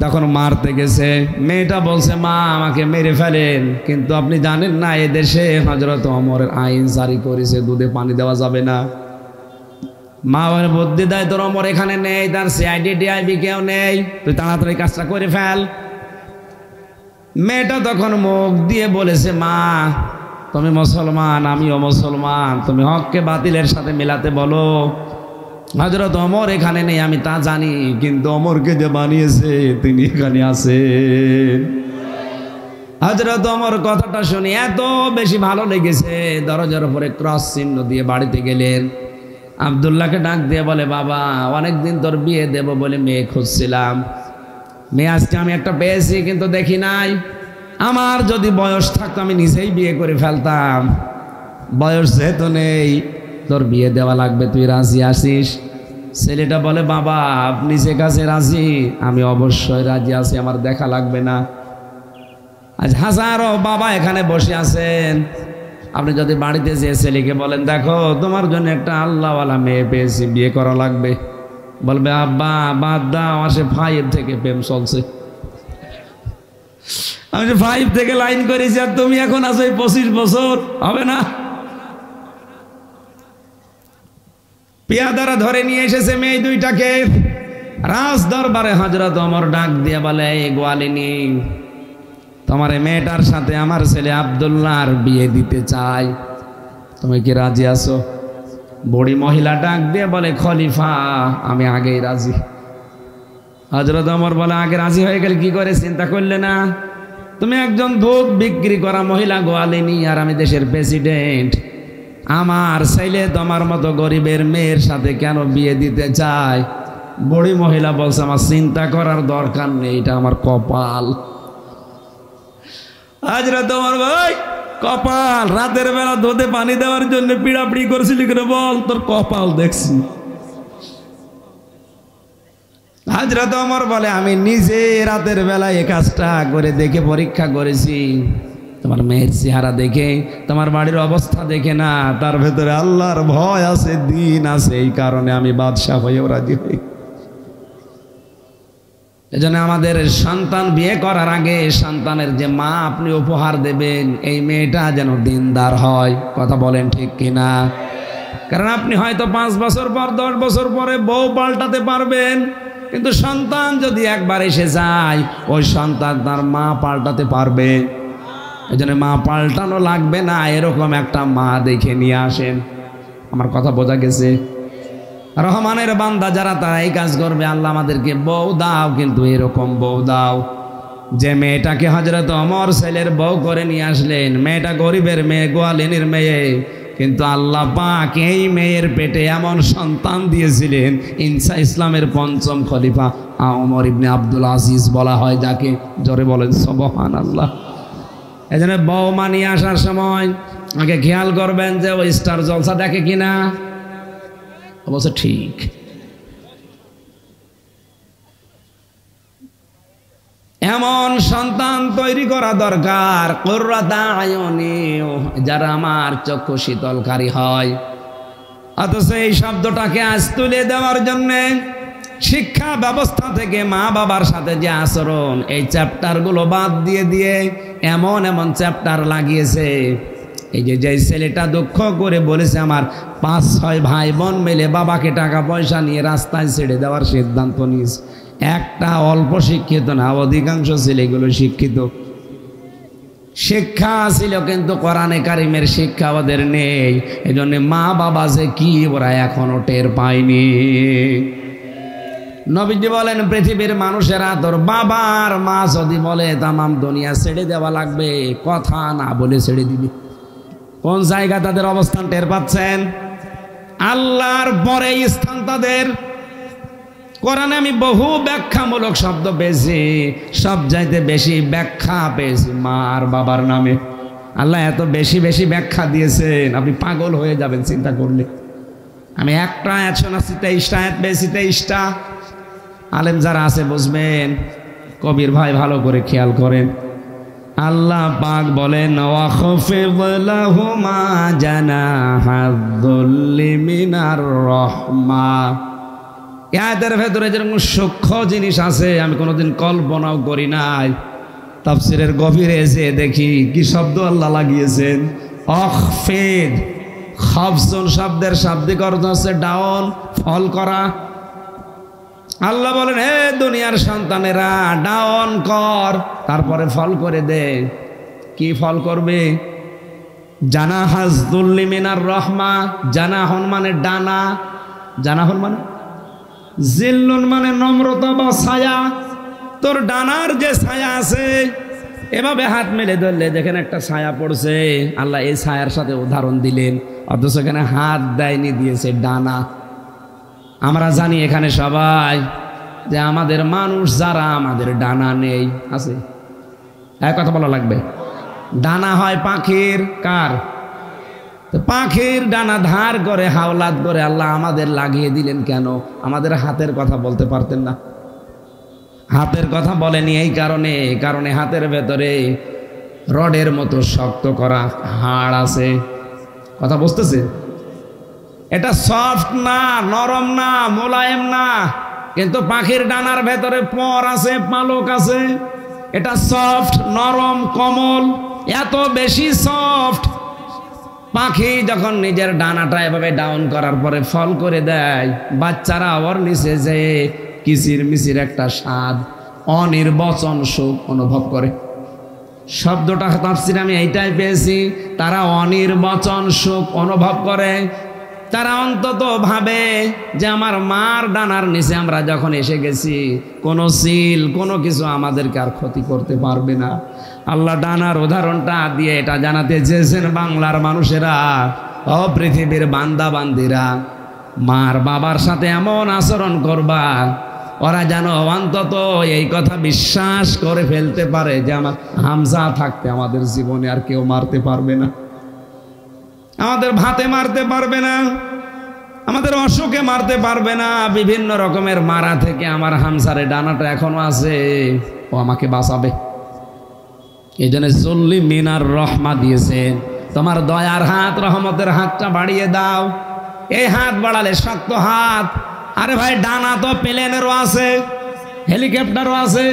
তখন মারতে গেছে। মেয়েটা বলছে, মা আমাকে মেরে ফেলেন, কিন্তু আপনি জানেন না এদেশে হযরত ওমরের আইন জারি করেছে দুধে পানি দেওয়া যাবে না। মা ওর বুদ্ধি দেয়, তোর ওমর এখানে নেই, তার সিআইডি ডিআইবি কেউ নেই, তুই তাড়াতাড়ি কাজটা করে ফেল। মেয়েটা তখন মুখ দিয়ে বলেছে, মা তুমি মুসলমান, আমিও মুসলমান, তুমি হককে বাতিলের সাথে মেলাতে বলো। হযরত ওমর এখানে নেই আমি তা জানি, কিন্তু ওমরকে যে বানিয়েছে তিনি এখানে আছেন। হযরত ওমর কথাটা শুনে এত বেশি ভালো লেগেছে, দরজার উপরে ক্রস চিহ্ন দিয়ে বাড়িতে গেলেন। আব্দুল্লাহকে ডাক দিয়ে বলে, বাবা অনেকদিন তোর বিয়ে দেব বলে মেয়ে খুঁজছিলাম, মেয়ে আজকে আমি একটা পেয়েছি, কিন্তু দেখি নাই। আমার যদি বয়স থাকতো আমি নিজেই বিয়ে করে ফেলতাম, বয়স যেহেতু নেই, তোর বিয়ে দেওয়া লাগবে, তুই রাজি আছিস? ছেলেটা বলে, বাবা আপনি যে কাছে রাজি আমি অবশ্যই রাজি আছি, আমার দেখা লাগবে না। আজ হাজারো বাবা এখানে বসে আছেন, আপনি যদি বাড়িতে যে ছেলেকে বলেন, দেখো তোমার জন্য একটা আল্লাহওয়ালা মেয়ে পেয়েছি, বিয়ে করা লাগবে, বলবে আব্বা বাদ দাও, আসে 5 থেকে প্রেম চলছে, আমি 5 থেকে লাইন করেছি, আর তুমি এখন আছো 25 বছর, হবে না? পেয়াদারা ধরে নিয়ে এসেছে মেয়ে দুইটাকে রাজ দরবারে। হযরত ওমর ডাক দিয়ে বলে, এই গোয়ালিনী, তোমার মেয়েটার সাথে আমার ছেলে আব্দুল্লাহর বিয়ে দিতে চাই, তুমি কি রাজি আছো? বুড়ি মহিলা ডাক দিয়ে বলে, খলিফা আমি আগেই রাজি। হযরত ওমর বলে, আগে রাজি হয়ে গেলে কি করে চিন্তা করলে না? তুমি একজন দুধ বিক্রি করা মহিলা গোয়ালিনী, আর আমি দেশের প্রেসিডেন্ট, আমার ছেলে তোমার মতো গরিবের মেয়ের সাথে কেন বিয়ে দিতে চায়? বুড়ি মহিলা বলছে, আমার চিন্তা করার দরকার নেই, এটা আমার কপাল। হযরত ওমর ভাই কপাল, রাতের বেলা দুধে পানি দেওয়ার জন্য পিড়াপিড়ি করছিলি করে বল, তোর কপাল দেখছি। হযরত ওমর বলে, আমি নিজে রাতের বেলা এই কাজটা করে দেখে পরীক্ষা করেছি, তোমার মেয়ের চেহারা দেখে, তোমার বাড়ির অবস্থা দেখে না, তার ভেতরে আল্লাহর ভয় আছে, দিন আছে, এই কারণে আমি বাদশাহ হয়েও রাজি হই। এজন্য আমাদের সন্তান বিয়ে করার আগে সন্তানের যে মা আপনি উপহার দেবেন, এই মেয়েটা যেন দিনদার হয়। কথা বলেন ঠিক কিনা? কারণ আপনি হয়তো 5 বছর পর 10 বছর পরে বউ পাল্টাতে পারবেন, কিন্তু সন্তান যদি একবার এসে যায়, ওই সন্তান তার মা পাল্টাতে পারবে। এই জন্য মা পাল্টানো লাগবে না, এরকম একটা মা দেখে নিয়ে আসেন। আমার কথা বোঝা গেছে? রহমানের বান্দা যারা, তারা এই কাজ করবে, আল্লাহ আমাদেরকে বউ দাও, কিন্তু এরকম বউ দাও যে মেয়েটাকে হযরত ওমর ছেলের বউ করে নিয়ে আসলেন। মেয়েটা গরিবের মেয়ে, গোয়ালিনীর মেয়ে, কিন্তু আল্লাহ পাক এই মেয়ের পেটে এমন সন্তান দিয়েছিলেন, ইসলামের 5ম খলিফা ওমর ইবনে আব্দুল আজিজ বলা হয় যাকে। জোরে বলেন সুবহানাল্লাহ। এই জন্য বউ মানিয়ে আসার সময় আগে খেয়াল করবেন যে ওই স্টার জলসা দেখে কিনা। অবশ্য ঠিক, এমন সন্তান তৈরি করা দরকার, কুররাতা আয়ুনি, যারা আমার চক্ষু শীতলকারী হয়। অথচ এই শব্দটাকে আজ তুলে দেওয়ার জন্য শিক্ষা ব্যবস্থা থেকে মা বাবার সাথে যে আচরণ, এই চ্যাপ্টারগুলো বাদ দিয়ে দিয়ে এমন এমন চ্যাপ্টার লাগিয়েছে। এই যে ছেলেটা দুঃখ করে বলেছে, আমার 5-6 ভাই বোন মিলে বাবাকে টাকা পয়সা নিয়ে রাস্তায় ছেড়ে দেওয়ার সিদ্ধান্ত নিয়েছে। একটা অল্প শিক্ষিত না, অধিকাংশ ছেলেগুলো শিক্ষিত। শিক্ষা ছিল, কিন্তু কোরআনে কারিমের শিক্ষা ওদের নেই। এই জন্য মা বাবা যে কি ওরা এখনো টের পায়নি। নবীজি বলেন, পৃথিবীর মানুষেরা তোর বাবার মা যদি বলে তামাম দুনিয়া ছেড়ে দেওয়া লাগবে, কথা না বলে ছেড়ে দিবি। কোন জায়গা তাদের অবস্থান টের পাচ্ছেন? আল্লাহর পরে স্থান তাদের। কোরআনে আমি বহু ব্যাখ্যামূলক শব্দ পেয়েছি, সব চাইতে বেশি ব্যাখ্যা পেয়েছি মা আর বাবার নামে। আল্লাহ এত বেশি বেশি ব্যাখ্যা দিয়েছেন, আপনি পাগল হয়ে যাবেন চিন্তা করলে। আমি একটা আয়াত শোনাচ্ছি, 23টা আয়াত পেয়েছি, 23টা। আলেম যারা আছে বুঝবেন, কবির ভাই ভালো করে খেয়াল করেন। আল্লাহ পাক বলেন, ওয়াখফিদ লাহুমা জানাহাদ-দুল্লি মিনার রাহমা। এদের ভেতরে যেরকম সূক্ষ্ম জিনিস আছে আমি কোনোদিন কল্পনাও করি নাই। তাফসীরের গভীরে এসে দেখি কি শব্দ আল্লাহ লাগিয়েছেন, অখফিদ। খফসুন শব্দের শাব্দিক অর্থ হচ্ছে ডাউন, ফল করা। আল্লাহ বলেন, হে দুনিয়ার সন্তানেরা ডাউন কর, তারপরে ফল করে দে। কি ফল করবে? জানাহাজুল্লি মিনার রহমা। জানাহন মানে ডানা, জানাহন মানে জিল্লুন মানে নম্রতা বা ছায়া। তোর ডানার যে ছায়া আছে, এভাবে হাত মেলে ধরলে দেখেন একটা ছায়া পড়ছে, আল্লাহ এই ছায়ার সাথে উদাহরণ দিলেন, অথচ এখানে হাত দেয়নি, দিয়েছে ডানা। আমরা জানি এখানে সবাই যে আমাদের মানুষ যারা, আমাদের ডানা নেই, আছে? এক কথা বলা লাগবে। ডানা হয় পাখির, কার? তো পাখির ডানা ধার করে হাওলাত করে আল্লাহ আমাদের লাগিয়ে দিলেন কেন? আমাদের হাতের কথা বলতে পারতেন না? হাতের কথা বলেনি এই কারণে হাতের ভেতরে রডের মতো শক্ত করা হাড় আছে। কথা বুঝতেছে? এটা সফট না, নরম না, মোলায়েম না, কিন্তু পাখির ডানার ভেতরে পর আছে, পালক আছে। এটা সফট, নরম, কোমল, এত বেশি সফট। পাখি যখন নিজের ডানাটা এভাবে ডাউন করার পরে ফল করে দেয়, বাচ্চারা ওর নিচে যে কিচির মিচির একটা স্বাদ, অনির্বচন সুখ অনুভব করে। শব্দটা তাফসীরে আমি এইটাই পেয়েছি, তারা অনির্বচন সুখ অনুভব করে। তারা অন্তত ভাবে যে আমার মার ডানার নিচে আমরা যখন এসে গেছি, কোনো সিল, কোনো কিছু আমাদেরকে আর ক্ষতি করতে পারবে না। আল্লাহ ডানার উদাহরণটা দিয়ে এটা জানাতে চেয়েছেন, বাংলার মানুষেরা, ও পৃথিবীর বান্দা বান্দিরা, মার বাবার সাথে এমন আচরণ করবা ওরা যেন অন্তত এই কথা বিশ্বাস করে ফেলতে পারে যে আমার হামজা থাকতে আমাদের জীবনে আর কেউ মারতে পারবে না, আমাদের ভাতে মারতে পারবে না, আমাদের অসুখে মারতে পারবে না। বিভিন্ন রকমের মারা থেকে আমার হামসারে ডানাটা এখনো আছে, ও আমাকে বাঁচাবে। এই জন্য জল্লি মিনার রহমা দিয়েছেন, তোমার দয়ার হাত, রহমতের হাতটা বাড়িয়ে দাও। এই হাত বাড়ালে শক্ত হাত। আরে ভাই, ডানা তো প্লেনেরও আছে, হেলিকপ্টারও আছে।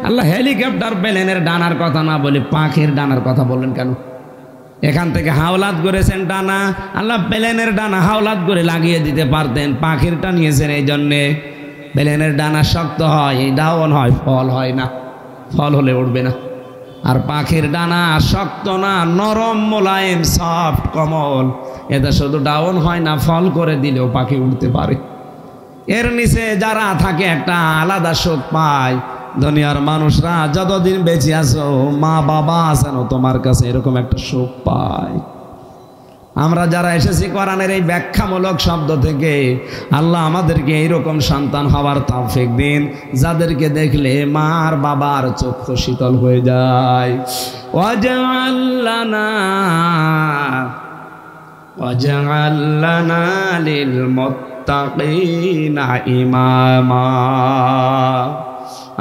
আল্লাহ হেলিকপ্টার প্লেনের ডানার কথা না বলে পাখির ডানার কথা বললেন কেন? এখান থেকে হাওলাত করেছেন ডানা, আল্লাহ প্লেনের ডানা হাওলাত করে লাগিয়ে দিতে পারতেন, পাখিরটা নিয়েছেন এই জন্যে। প্লেনের ডানা শক্ত হয়, এই ডাউন হয়, ফল হয় না, ফল হলে উঠবে না। আর পাখির ডানা শক্ত না, নরম, মোলায়েম, সফট, কোমল, এটা শুধু ডাউন হয় না, ফল করে দিলেও পাখি উঠতে পারে। এর নিচে যারা থাকে একটা আলাদা সুখ পায়। দুনিয়ার মানুষরা যতদিন বেঁচে আছো, মা বাবা আছেন তোমার কাছে, এরকম একটা সুখ পায়। আমরা যারা এসেছি কোরআনের এই ব্যাখ্যামূলক শব্দ থেকে, আল্লাহ আমাদেরকে এইরকম সন্তান হওয়ার তৌফিক দিন, যাদেরকে দেখলে মার বাবার চক্ষু শীতল হয়ে যায়। ওয়াজআল লানা লিল মুত্তাকিনা ইমামা।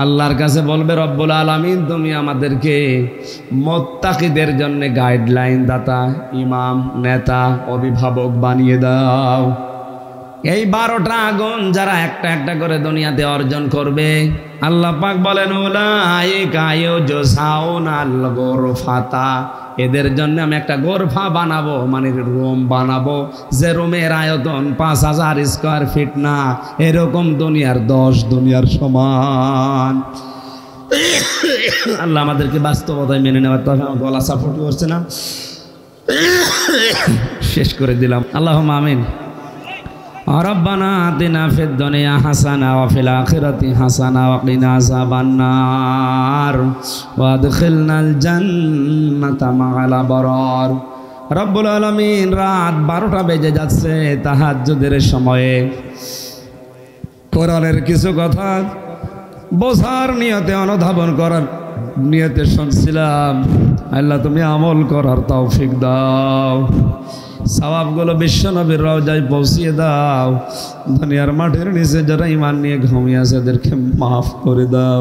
আল্লাহর কাছে বলবে, রব্বুল আলামিন তুমি আমাদেরকে মুত্তাকিদের জন্য গাইডলাইন দাতা, ইমাম, নেতা, অভিভাবক বানিয়ে দাও। এই 12টা আগুন যারা একটা একটা করে দুনিয়াতে অর্জন করবে, আল্লাহ পাক বলেন, উলাইকা ইউজাউনাল গুরফাতা, এদের জন্য আমি একটা গোরফা বানাবো, মানে রুম বানাবো, যে রুমের আয়তন 5000 স্কয়ার ফিট না, এরকম দুনিয়ার 10 দুনিয়ার সমান। আল্লাহ আমাদেরকে বাস্তবতায় মেনে নেওয়ার, তবে আমার গলা সাপোর্ট করছে না, শেষ করে দিলাম। আল্লাহুম্মা আমিন। রব্বানা আতিনা ফিদ দুনিয়া হাসানা ওয়া ফিল আখিরাতি হাসানা ওয়া কিনা আযাবান নার ওয়া আদখিলনাল জান্নাতা মা'আল আবরার। রব্বুল আলামিন, রাত 12টা বেজে যাচ্ছে, তাহাজ্জুদের সময়ে কোরআনের কিছু কথা বোঝার নিয়তে, অনুধাবন করার নিয়তে শুনছিলাম। আল্লাহ তুমি আমল করার তৌফিক দাও, সওয়াবগুলো বিশ্বনবীর রওজায় পৌঁছিয়ে দাও। দুনিয়ার মাঠের নিচে যারা ঈমান নিয়ে ঘুমিয়ে আছে এদেরকে মাফ করে দাও।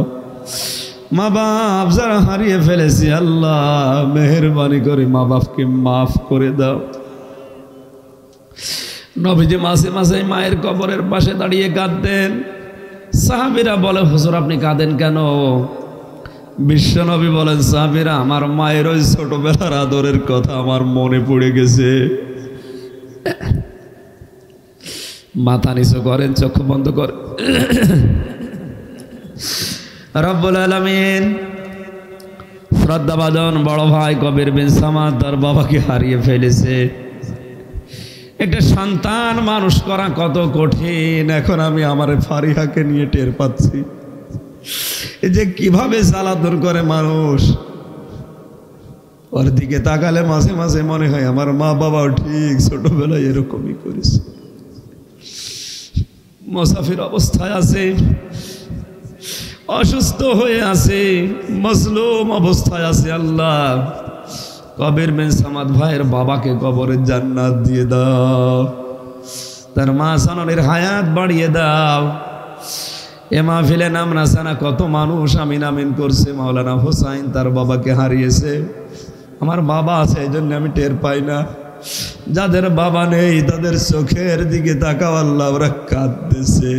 মা বাপ যারা হারিয়ে ফেলেছি, আল্লাহ মেহেরবানি করে মা বাপকে মাফ করে দাও। নবীজি মাঝে মাঝে মায়ের কবরের পাশে দাঁড়িয়ে কাঁদতেন। সাহাবীরা বলে, হুজুর আপনি কাঁদেন কেন? বিশ্ব নবী বলেন, সাহাবীরা, আমার মায়ের ওই ছোটবেলার আদরের কথা আমার মনে পড়ে গেছে। মাথা নিচু করেন, চক্ষু বন্ধ করেন। রব্বুল আলামিন শ্রদ্ধাভাজন বড় ভাই কবির বিন সামাদ তার বাবাকে হারিয়ে ফেলেছে। একটা সন্তান মানুষ করা কত কঠিন, এখন আমি আমার ফারিহাকে নিয়ে টের পাচ্ছি। এই যে কিভাবে জ্বালাতন করে মানুষ, ওর দিকে তাকালে মাঝে মাঝে মনে হয় আমার মা বাবাও ঠিক ছোটবেলায় এরকমই করেছে। মুসাফির অবস্থায় আছে, অসুস্থ হয়ে আছে, মজলুম অবস্থায় আছে। আল্লাহ কবির বিন সামাদ ভাইয়ের বাবাকে কবরের জান্নাত দিয়ে দাও, তার মা সননের হায়াত বাড়িয়ে দাও। এ মাহফিলে নাম নাসানা কত মানুষ আমিন আমিন করছে। মাওলানা হোসাইন তার বাবাকে হারিয়েছে। আমার বাবা আছে এই জন্য আমি টের পাই না। যাদের বাবা নেই তাদের চোখের দিকে তাকাও আল্লাহ, ওরা কাঁদতেছে।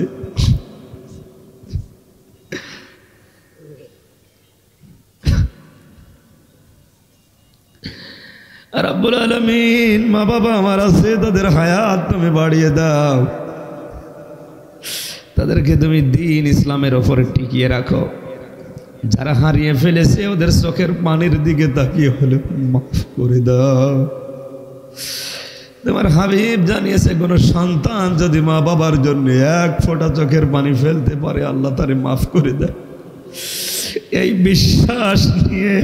রব্বুল আলামিন মা বাবা আমার আছে, তাদের হায়াত তুমি বাড়িয়ে দাও, তাদেরকে তুমি দ্বীন ইসলামের ওপরে টিকিয়ে রাখো। যারা হারিয়ে ফেলেছে ওদের চোখের পানির দিকে তাকিয়ে হলে মাফ করে দাও। তোমার হাবিব জানিয়েছে কোন সন্তান যদি মা বাবার জন্য এক ফোঁটা চোখের পানি ফেলতে পারে আল্লাহ তারে মাফ করে দেয়। এই বিশ্বাস নিয়ে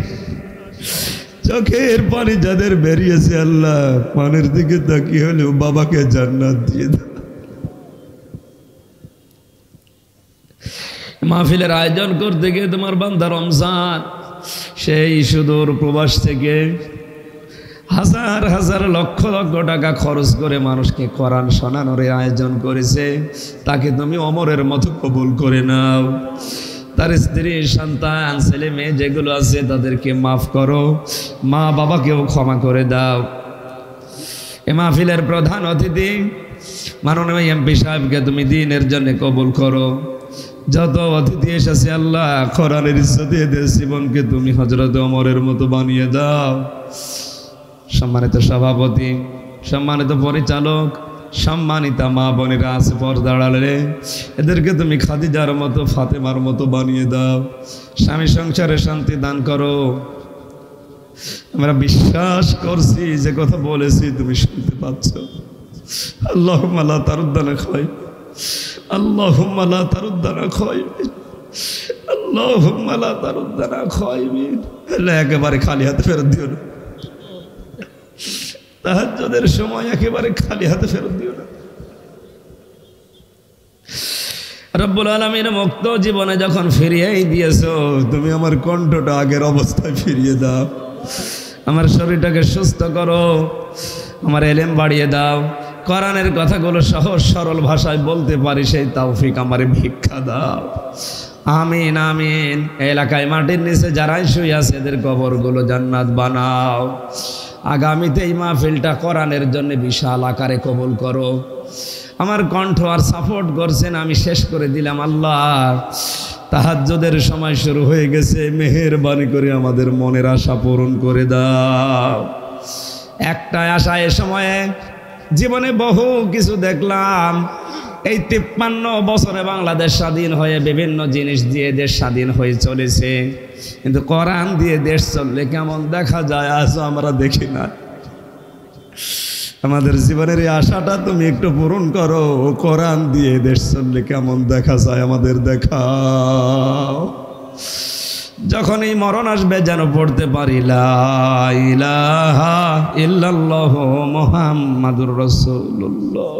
চোখের পানি যাদের বেরিয়েছে আল্লাহ পানির দিকে তাকিয়ে হলেও বাবাকে জান্নাত দিয়ে দাও। মাহফিলের আয়োজন করতে গিয়ে তোমার বান্দা রমজান সেই সুদূর প্রবাস থেকে হাজার হাজার লক্ষ লক্ষ টাকা খরচ করে মানুষকে কোরআন শোনানোর আয়োজন করেছে। তাকে তুমি অমরের মতো কবুল করে নাও। তার স্ত্রী সন্তান ছেলে মেয়ে যেগুলো আছে তাদেরকে মাফ করো, মা বাবাকেও ক্ষমা করে দাও। এ মাহফিলের প্রধান অতিথি মাননীয় এমপি সাহেবকে তুমি দ্বীনের জন্য কবুল করো। যত অতিথি এসেছে আল্লাহ কোরআনের ইজ্জতে এদের জীবনকে তুমি হযরত ওমরের মতো বানিয়ে দাও। সম্মানিত সভাপতি, সম্মানিত পরিচালক, সম্মানিতা মা বোনেরা আছে পর্দার আড়ালে, এদেরকে তুমি খাদিজার মতো ফাতেমার মতো বানিয়ে দাও। স্বামী সংসারে শান্তি দান করো। আমরা বিশ্বাস করছি যে কথা বলেছি তুমি শুনতে পাচ্ছ। আল্লাহুম্মা লা তারুদ্দানা খায়, আল্লাহুম্মা লা তারুদ্দানা খায়, আল্লাহুম্মা লা তারুদ্দানা খায়। আল্লাহ একেবারে খালি হাতে ফেরত দিও না। তাহাজ্জুদের সময় একেবারে খালি হাতে ফেরত দিও না। রব্বুল আলামিন মুক্ত জীবনে যখন ফিরিয়েই দিয়েছো তুমি আমার কণ্ঠটা আগের অবস্থায় ফিরিয়ে দাও। আমার শরীরটাকে সুস্থ করো, আমার ইলম বাড়িয়ে দাও। কোরআনের কথাগুলো সহজ সরল ভাষায় বলতে পারি সেই তৌফিক আমারে ভিক্ষা দাও। আমিন আমিন। এলাকায় মাটির নিচে যারাই শুয়ে আছে এদের কবরগুলো জান্নাত বানাও। আগামীতে এই মাহফিলটা কোরআনের জন্য বিশাল আকারে কবুল করো। আমার কণ্ঠ আর সাপোর্ট করছেন, আমি শেষ করে দিলাম। আল্লাহ তাহাজ্জুদের সময় শুরু হয়ে গেছে, মেহেরবানি করে আমাদের মনের আশা পূরণ করে দাও। একটা আশা এ সময়ে জীবনে বহু কিছু দেখলাম। এই 53 বছরে বাংলাদেশ স্বাধীন হয়ে বিভিন্ন জিনিস দিয়ে দেশ স্বাধীন হয়ে চলেছে, কিন্তু কোরআন দিয়ে দেশ চললে কেমন দেখা যায় আজ আমরা দেখি না। আমাদের জীবনের এই আশাটা তুমি একটু পূরণ করো। কোরআন দিয়ে দেশ চললে কেমন দেখা যায় আমাদের দেখাও। যখন এই মরণ আসবে যেন পড়তে পারি লা ইলাহা ইল্লাল্লাহু মুহাম্মাদুর রাসূলুল্লাহ।